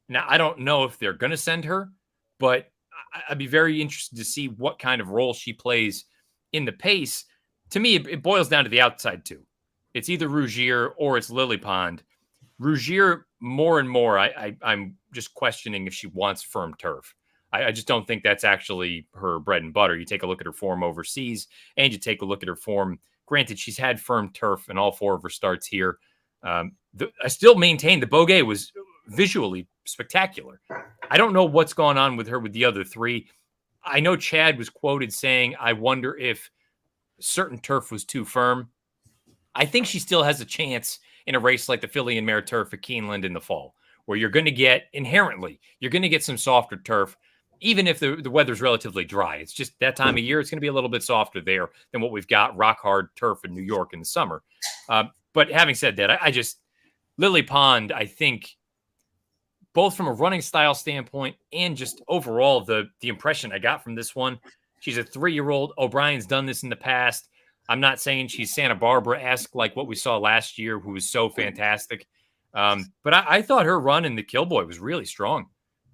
Now, I don't know if they're going to send her, but I'd be very interested to see what kind of role she plays in the pace. To me, it boils down to the outside too. It's either Rougier or it's Lily Pond. Rougier, more and more, I'm just questioning if she wants firm turf. I just don't think that's actually her bread and butter. You take a look at her form overseas, and you take a look at her form. Granted, she's had firm turf in all 4 of her starts here. I still maintain the Beaugay was visually spectacular. I don't know what's going on with her with the other 3. I know Chad was quoted saying, I wonder if certain turf was too firm. I think she still has a chance in a race like the Filly and Mare turf at Keeneland in the fall, where you're going to get some softer turf, even if the weather's relatively dry. It's just that time of year. It's going to be a little bit softer there than what we've got rock hard turf in New York in the summer. But having said that, Lily Pond, I think, both from a running style standpoint and just overall the impression I got from this one, she's a 3-year-old. O'Brien's done this in the past. I'm not saying she's Santa Barbara-esque like what we saw last year, who was so fantastic. But I thought her run in the Killboy was really strong.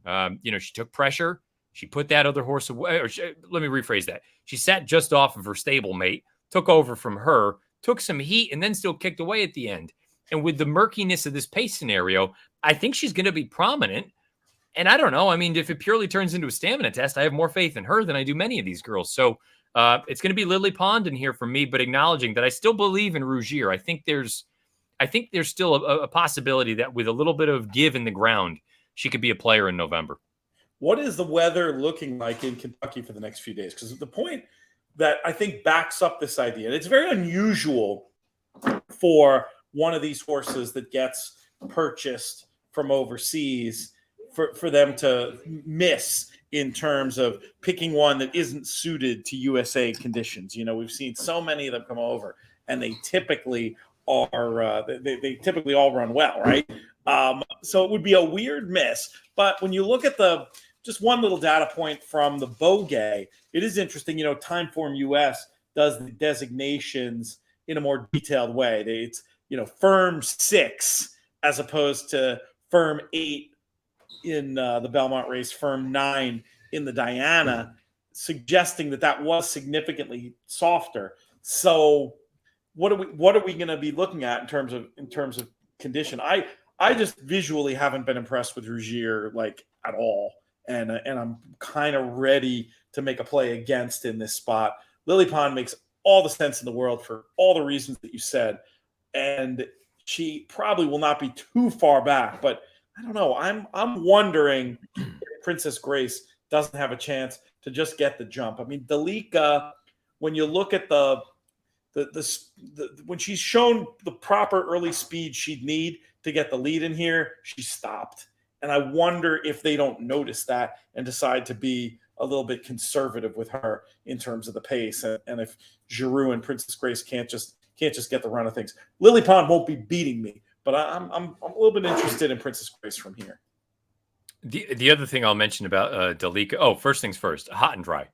She took pressure. She put that other horse away. Let me rephrase that. She sat just off of her stablemate, took over from her, took some heat, and then still kicked away at the end. And with the murkiness of this pace scenario, I think she's going to be prominent. And I don't know. I mean, if it purely turns into a stamina test, I have more faith in her than I do many of these girls. So it's going to be Lily Pond in here for me, but acknowledging that I still believe in Rougier. I think there's still a possibility that with a little bit of give in the ground, she could be a player in November. What is the weather looking like in Kentucky for the next few days? Because the point that I think backs up this idea, and it's very unusual for one of these horses that gets purchased from overseas for them to miss in terms of picking one that isn't suited to USA conditions. We've seen so many of them come over, and they typically are they typically all run well, right? So it would be a weird miss. But when you look at just one little data point from the Bogey, it is interesting. Timeform US does the designations in a more detailed way. It's firm 6 as opposed to firm 8 in the Belmont race, firm 9 in the Diana, suggesting that was significantly softer. So what are we going to be looking at in terms of condition? I just visually haven't been impressed with Rougier at all, and I'm kind of ready to make a play against in this spot. Lily Pond makes all the sense in the world for all the reasons that you said, and she probably will not be too far back. But I don't know. I'm wondering if Princess Grace doesn't have a chance to just get the jump. I mean, Dalika, when you look at the when she's shown the proper early speed she'd need to get the lead in here, she stopped. And I wonder if they don't notice that and decide to be a little bit conservative with her in terms of the pace. And if Giroux and Princess Grace can't just get the run of things. Lily Pond won't be beating me, but I'm a little bit interested in Princess Grace from here. The other thing I'll mention about Dalika. Oh, first things first, hot and dry.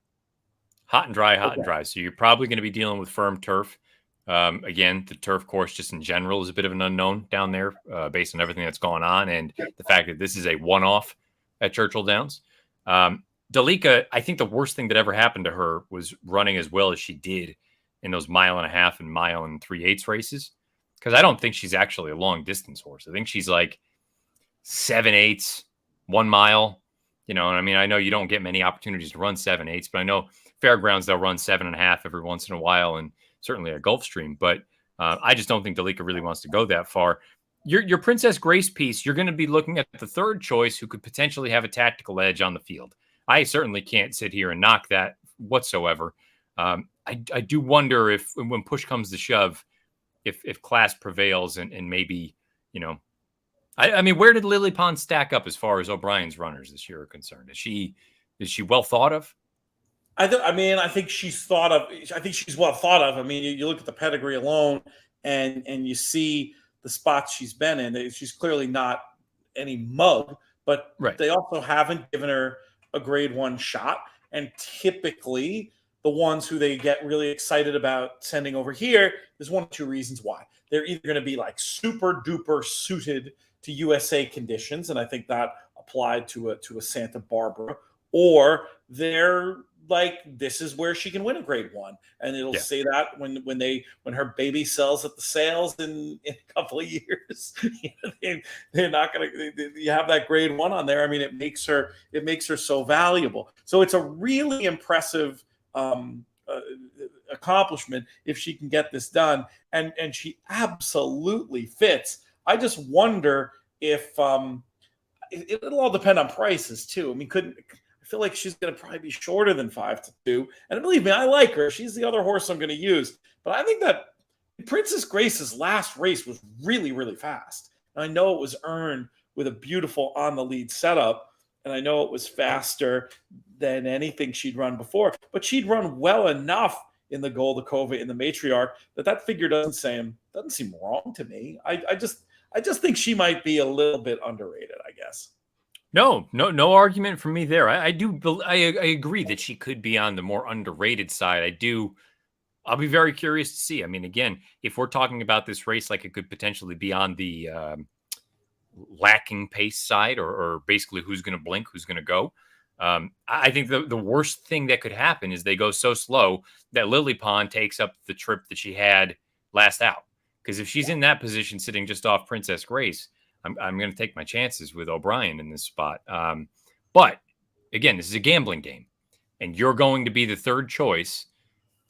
Hot and dry. So you're probably going to be dealing with firm turf. Again, the turf course just in general is a bit of an unknown down there based on everything that's going on and the fact that this is a one-off at Churchill Downs. Dalika, I think the worst thing that ever happened to her was running as well as she did in those 1.5 and 1 3/8 races, because I don't think she's actually a long-distance horse. I think she's like 7/8, 1 mile. And I mean, I know you don't get many opportunities to run 7/8, but I know Fairgrounds, they'll run 7.5 every once in a while, and certainly a Gulfstream. But I just don't think Dalika really wants to go that far. Your Princess Grace piece, you're going to be looking at the third choice who could potentially have a tactical edge on the field. I certainly can't sit here and knock that whatsoever. I do wonder if when push comes to shove, if class prevails and maybe, I mean, where did Lily Pond stack up as far as O'Brien's runners this year are concerned? Is she well thought of? I think she's thought of. I think she's well thought of. I mean, you look at the pedigree alone, and you see the spots she's been in. She's clearly not any mug, but They also haven't given her a grade 1 shot. And typically, the ones who they get really excited about sending over here, there's 1 or 2 reasons why. They're either going to be super duper suited to USA conditions, and I think that applied to a Santa Barbara, or they're this is where she can win a grade 1, and it'll say that when her baby sells at the sales in a couple of years. They're not gonna. You have that grade 1 on there. I mean, it makes her so valuable. So it's a really impressive accomplishment if she can get this done, and she absolutely fits. I just wonder if it'll all depend on prices too. I mean, I feel like she's going to probably be shorter than 5-2. And believe me, I like her. She's the other horse I'm going to use. But I think that Princess Grace's last race was really, really fast. And I know it was earned with a beautiful on the lead setup. And I know it was faster than anything she'd run before. But she'd run well enough in the Goldakova, in the Matriarch, that figure doesn't seem wrong to me. I just think she might be a little bit underrated, I guess. No argument from me there. I agree that she could be on the more underrated side. I'll be very curious to see. I mean, again, if we're talking about this race, like it could potentially be on the lacking pace side, or basically who's going to blink, who's going to go. I think the worst thing that could happen is they go so slow that Lily Pond takes up the trip that she had last out. Because if she's in that position, sitting just off Princess Grace, I'm going to take my chances with O'Brien in this spot. But again, this is a gambling game, and you're going to be the third choice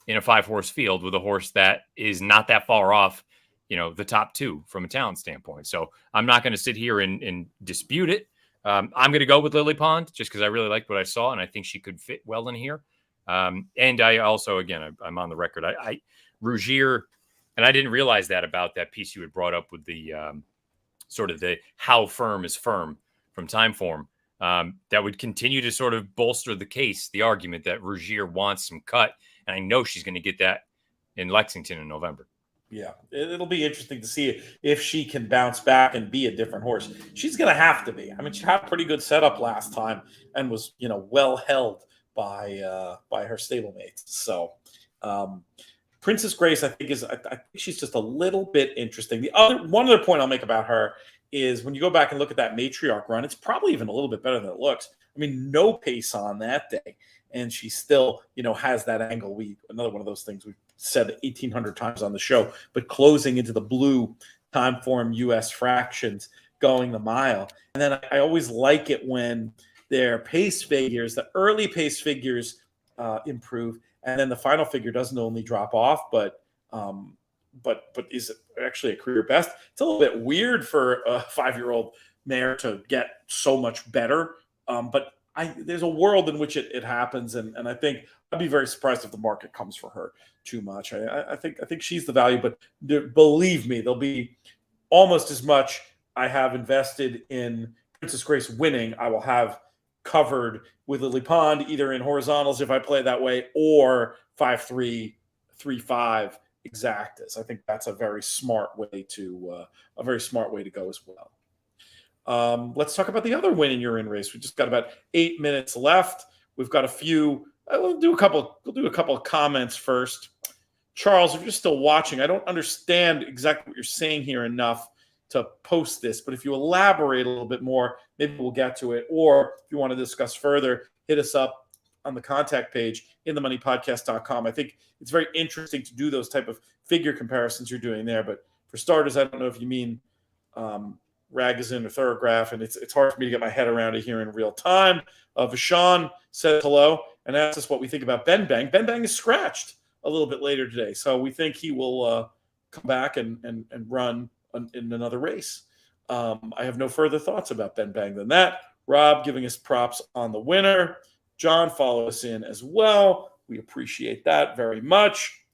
in a 5-horse field with a horse that is not that far off, the top 2 from a talent standpoint. So I'm not going to sit here and dispute it. I'm going to go with Lily Pond just because I really liked what I saw, and I think she could fit well in here. And I also, again, I'm on the record. I Rougier, and I didn't realize that about that piece you had brought up with the sort of the how firm is firm from Timeform. that would continue to sort of bolster the case, the argument that Rozier wants some cut. And I know she's going to get that in Lexington in November. Yeah, it'll be interesting to see if she can bounce back and be a different horse. She's going to have to be. I mean, she had a pretty good setup last time and was, well held by her stablemates. So, Princess Grace, I think she's just a little bit interesting. One other point I'll make about her is when you go back and look at that matriarch run, it's probably even a little bit better than it looks. I mean, no pace on that day, and she still, has that angle. Another one of those things we've said 1,800 times on the show, but closing into the blue time form U.S. fractions, going the mile. And then I always like it when their pace figures, the early pace figures improve, and then the final figure doesn't only drop off, but is actually a career best. It's a little bit weird for a 5-year-old mare to get so much better, but there's a world in which it happens, and I think I'd be very surprised if the market comes for her too much. I think she's the value, but believe me, there'll be almost as much I have invested in Princess Grace winning, I will have covered with Lily Pond, either in horizontals if I play it that way, or 5-3, 3-5 exactas. I think that's a very smart way to go as well. Let's talk about the other win in your in race. We just got about 8 minutes left. We've got a few. We'll do a couple of comments first. Charles, if you're still watching, I don't understand exactly what you're saying here enough to post this, but if you elaborate a little bit more, maybe we'll get to it. Or if you want to discuss further, hit us up on the contact page in themoneypodcast.com. I think it's very interesting to do those type of figure comparisons you're doing there. But for starters, I don't know if you mean Ragazine or Thorograph, and it's hard for me to get my head around it here in real time. Vashon says hello and asks us what we think about Ben Bang. Ben Bang is scratched a little bit later today, so we think he will come back and run in another race. I have no further thoughts about Ben Bang than that. Rob giving us props on the winner. John, follow us in as well. We appreciate that very much.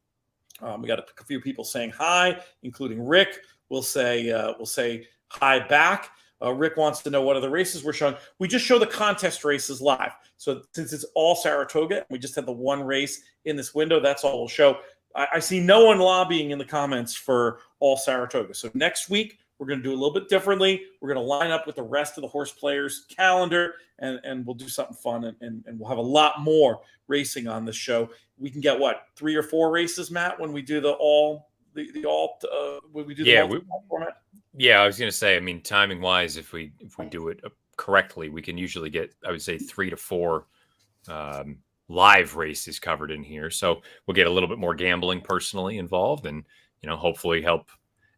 We got a few people saying hi, including Rick. We'll say hi back. Rick wants to know what other races we're showing. We just show the contest races live. So since it's all Saratoga, we just had the one race in this window. That's all we'll show. I see no one lobbying in the comments for all Saratoga. So next week, we're going to do a little bit differently. We're going to line up with the rest of the horse players calendar, and we'll do something fun, and we'll have a lot more racing on this show. We can get 3 or 4 races, Matt, when we do the format. Yeah, I was going to say, I mean, timing wise, if we do it correctly, we can usually get, I would say, 3 to 4 live races covered in here. So we'll get a little bit more gambling personally involved, and hopefully help.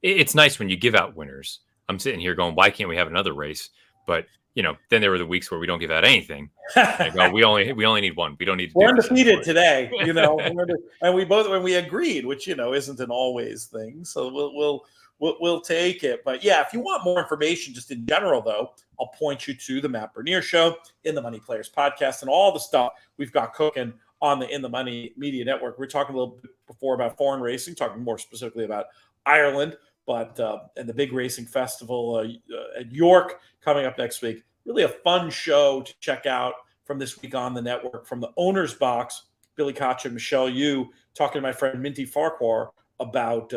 It's nice when you give out winners. I'm sitting here going, why can't we have another race? But then there were the weeks where we don't give out anything. We only need one. We don't need. We're undefeated today, and we agreed, which isn't an always thing. So we'll take it. But yeah, if you want more information, just in general, though, I'll point you to the Matt Bernier Show, In the Money Players Podcast, and all the stuff we've got cooking on the In the Money Media Network. We were talking a little bit before about foreign racing, talking more specifically about Ireland, but and the big racing festival at York coming up next week. Really a fun show to check out from this week on the network. From the owner's box, Billy Koch and Michelle Yu talking to my friend Minty Farquhar about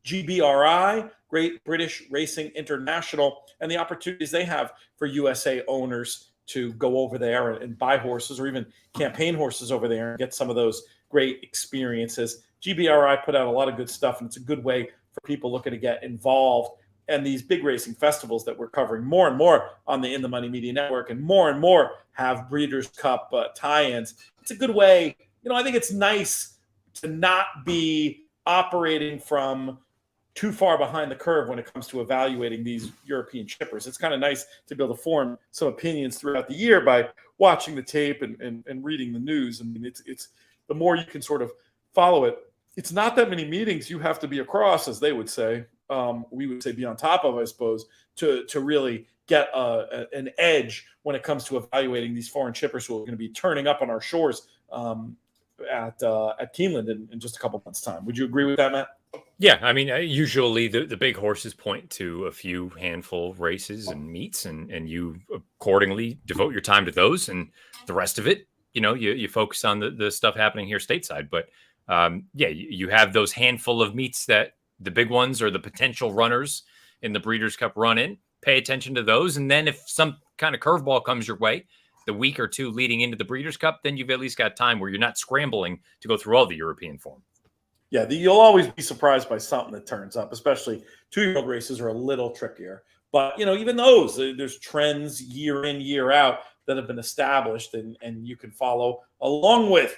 GBRI, Great British Racing International, and the opportunities they have for USA owners to go over there and buy horses, or even campaign horses over there and get some of those great experiences. GBRI put out a lot of good stuff, and it's a good way for people looking to get involved. And these big racing festivals that we're covering more and more on the In the Money Media Network, and more have Breeders' Cup tie-ins. It's a good way. I think it's nice to not be operating from too far behind the curve when it comes to evaluating these European shippers. It's kind of nice to be able to form some opinions throughout the year by watching the tape and reading the news. I mean, it's the more you can sort of follow it. It's not that many meetings you have to be across, as they would say. We would say be on top of, I suppose, to really get an edge when it comes to evaluating these foreign shippers who are going to be turning up on our shores at Keeneland in just a couple months' time. Would you agree with that, Matt? Yeah, I mean, usually the big horses point to a few handful races and meets, and you accordingly devote your time to those, and the rest of it, you focus on the stuff happening here stateside. But yeah, you have those handful of meets that the big ones or the potential runners in the Breeders' Cup run in. Pay attention to those, and then if some kind of curveball comes your way, the week or two leading into the Breeders' Cup, then you've at least got time where you're not scrambling to go through all the European form. Yeah, you'll always be surprised by something that turns up, especially 2-year-old races are a little trickier. But, even those, there's trends year in, year out that have been established and you can follow along with.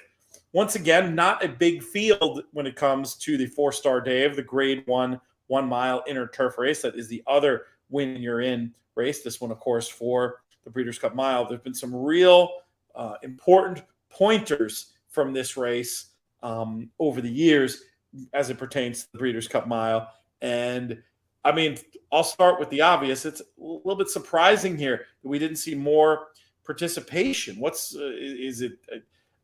Once again, not a big field when it comes to the 4-Star Dave, the grade 1 mile inner turf race. That is the other win you're in race. This one, of course, for the Breeders' Cup Mile. There's been some real important pointers from this race over the years as it pertains to the Breeders' Cup Mile. And I mean, I'll start with the obvious. It's a little bit surprising here that we didn't see more participation. Is it?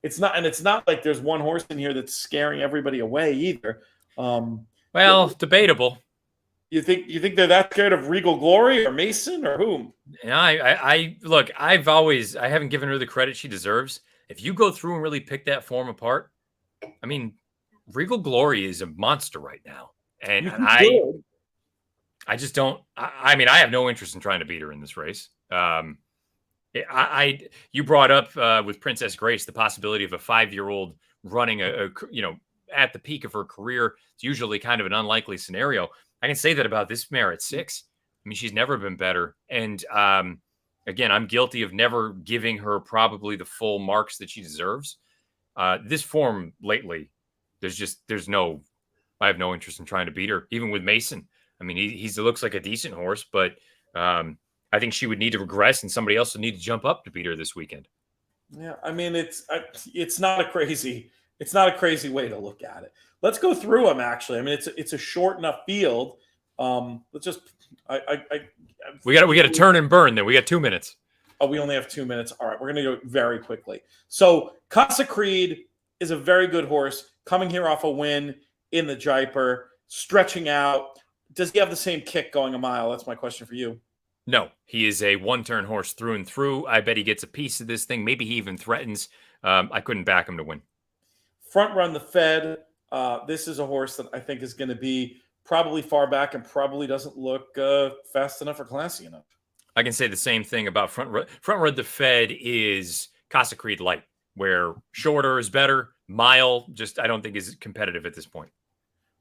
It's not like there's one horse in here that's scaring everybody away either. Well, debatable. You think they're that scared of Regal Glory or Mason or whom? Yeah, I look. I haven't given her the credit she deserves. If you go through and really pick that form apart, I mean, Regal Glory is a monster right now, and I just don't. I mean, I have no interest in trying to beat her in this race. You brought up with Princess Grace the possibility of a 5-year-old running at the peak of her career. It's usually kind of an unlikely scenario. I can say that about this mare at 6. I mean, she's never been better, and again, I'm guilty of never giving her probably the full marks that she deserves. This form lately, I have no interest in trying to beat her, even with Mason. I mean, he looks like a decent horse, but I think she would need to regress and somebody else would need to jump up to beat her this weekend. Yeah. I mean, it's not a crazy way to look at it. Let's go through them actually. I mean, it's a short enough field. Let's just, we got to turn and burn then. We got 2 minutes. Oh, we only have 2 minutes. All right. We're going to go very quickly. So Casa Creed is a very good horse coming here off a win in the Jaipur, stretching out. Does he have the same kick going a mile? That's my question for you. No, he is a one-turn horse through and through. I bet he gets a piece of this thing. Maybe he even threatens. I couldn't back him to win. Front Run the Fed. This is a horse that I think is going to be probably far back and probably doesn't look fast enough or classy enough. I can say the same thing about Front Run the Fed is Casa Creed light, where shorter is better. Mile, just I don't think is competitive at this point.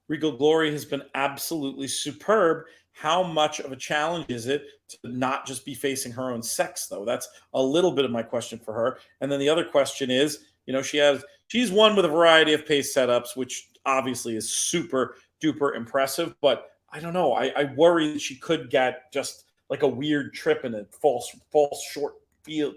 Regal Glory has been absolutely superb. How much of a challenge is it to not just be facing her own sex, though? That's a little bit of my question for her. And then the other question is, she's won with a variety of pace setups, which obviously is super duper impressive. But I don't know. I worry that she could get just like a weird trip in a false short field,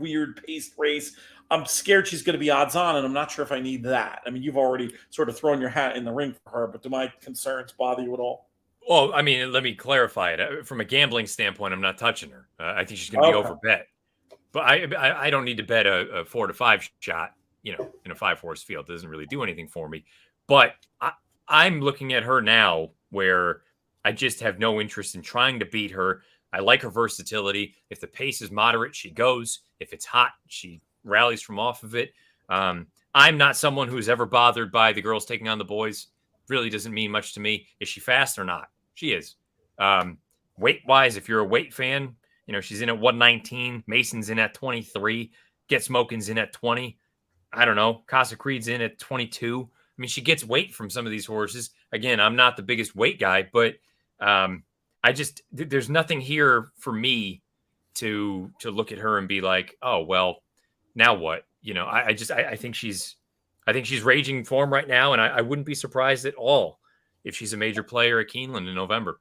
weird paced race. I'm scared she's going to be odds on, and I'm not sure if I need that. I mean, you've already sort of thrown your hat in the ring for her, but do my concerns bother you at all? Well, I mean, let me clarify it. From a gambling standpoint, I'm not touching her. I think she's going to be overbet. But I don't need to bet a 4 to 5 shot, in a 5-horse field. It doesn't really do anything for me. But I'm looking at her now where I just have no interest in trying to beat her. I like her versatility. If the pace is moderate, she goes. If it's hot, she rallies from off of it. I'm not someone who's ever bothered by the girls taking on the boys. Really doesn't mean much to me. Is she fast or not? She is. Weight-wise, if you're a weight fan, she's in at 119. Mason's in at 23. Get Smoking's in at 20. I don't know. Casa Creed's in at 22. I mean, she gets weight from some of these horses. Again, I'm not the biggest weight guy, but there's nothing here for me to look at her and be like, oh, well, now what? I think she's raging form right now, and I wouldn't be surprised at all if she's a major player at Keeneland in November.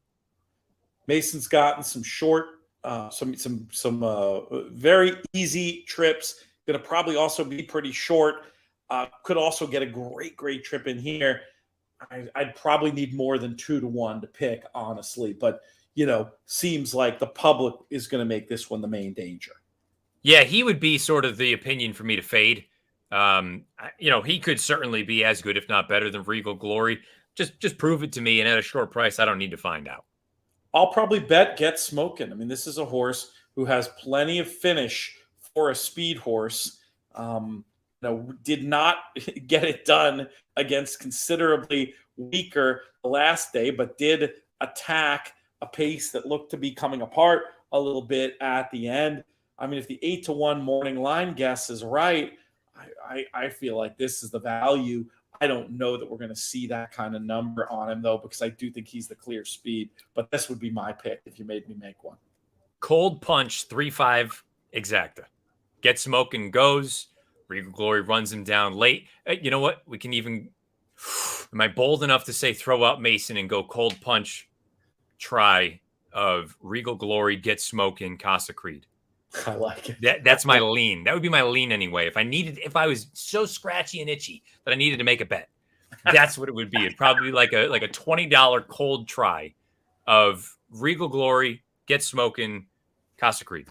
Mason's gotten some short, some very easy trips. Going to probably also be pretty short. Could also get a great trip in here. I'd probably need more than 2 to 1 to pick, honestly. But, seems like the public is going to make this one the main danger. Yeah, he would be sort of the opinion for me to fade. He could certainly be as good, if not better, than Regal Glory. Just prove it to me, and at a short price, I don't need to find out. I'll probably bet Get Smokin'. I mean, this is a horse who has plenty of finish for a speed horse. Did not get it done against considerably weaker the last day, but did attack a pace that looked to be coming apart a little bit at the end. I mean, if the 8-1 morning line guess is right, I feel like this is the value. I don't know that we're going to see that kind of number on him, though, because I do think he's the clear speed. But this would be my pick if you made me make one. Cold Punch, 3-5 exacta. Get Smokin' goes. Regal Glory runs him down late. You know what? We can even... Am I bold enough to say throw out Mason and go Cold Punch try of Regal Glory, Get Smokin', Casa Creed? I like it. That's my lean. That would be my lean anyway. If I was so scratchy and itchy that I needed to make a bet, that's what it would be. It'd probably be like a $20 cold try of Regal Glory, Get Smokin', Casa Creed.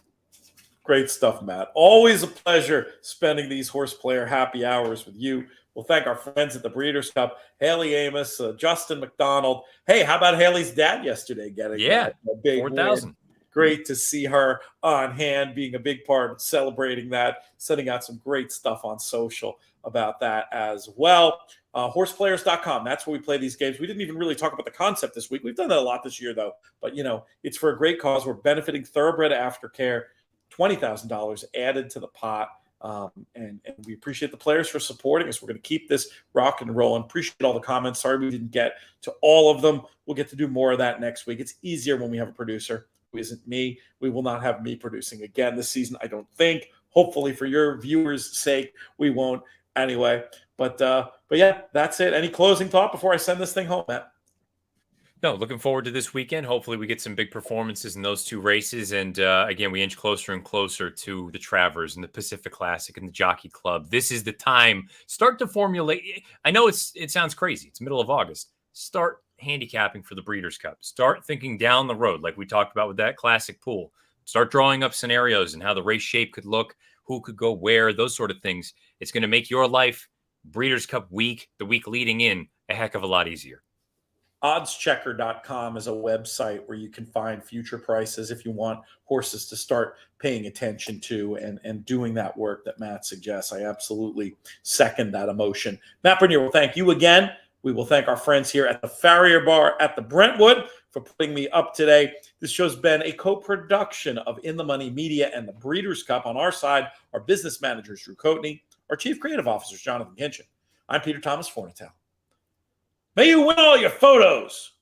Great stuff, Matt. Always a pleasure spending these Horseplayer happy hours with you. We'll thank our friends at the Breeders' Cup, Haley Amos, Justin McDonald. Hey, how about Haley's dad yesterday getting a big 4,000? Great to see her on hand, being a big part of celebrating that, sending out some great stuff on social about that as well. Horseplayers.com. That's where we play these games. We didn't even really talk about the concept this week. We've done that a lot this year, though. But, it's for a great cause. We're benefiting Thoroughbred Aftercare. $20,000 added to the pot. And we appreciate the players for supporting us. We're going to keep this rock and rolling. Appreciate all the comments. Sorry we didn't get to all of them. We'll get to do more of that next week. It's easier when we have a producer who isn't me. We will not have me producing again this season, I don't think. Hopefully, for your viewers' sake, we won't anyway. But yeah, that's it. Any closing thought before I send this thing home, Matt? No, looking forward to this weekend. Hopefully we get some big performances in those two races. And again, we inch closer and closer to the Travers and the Pacific Classic and the Jockey Club. This is the time. Start to formulate. I know it sounds crazy. It's middle of August. Start handicapping for the Breeders' Cup. Start thinking down the road, like we talked about with that classic pool. Start drawing up scenarios and how the race shape could look, who could go where, those sort of things. It's going to make your life, Breeders' Cup week, the week leading in, a heck of a lot easier. Oddschecker.com is a website where you can find future prices if you want horses to start paying attention to and doing that work that Matt suggests. I absolutely second that emotion. Matt Bernier will thank you again. We will thank our friends here at the Farrier Bar at the Brentwood for putting me up today. This show's been a co-production of In the Money Media and the Breeders' Cup. On our side, our business managers, Drew Coatney, our chief creative officers, Jonathan Kinchin. I'm Peter Thomas Fornatale. May you win all your photos.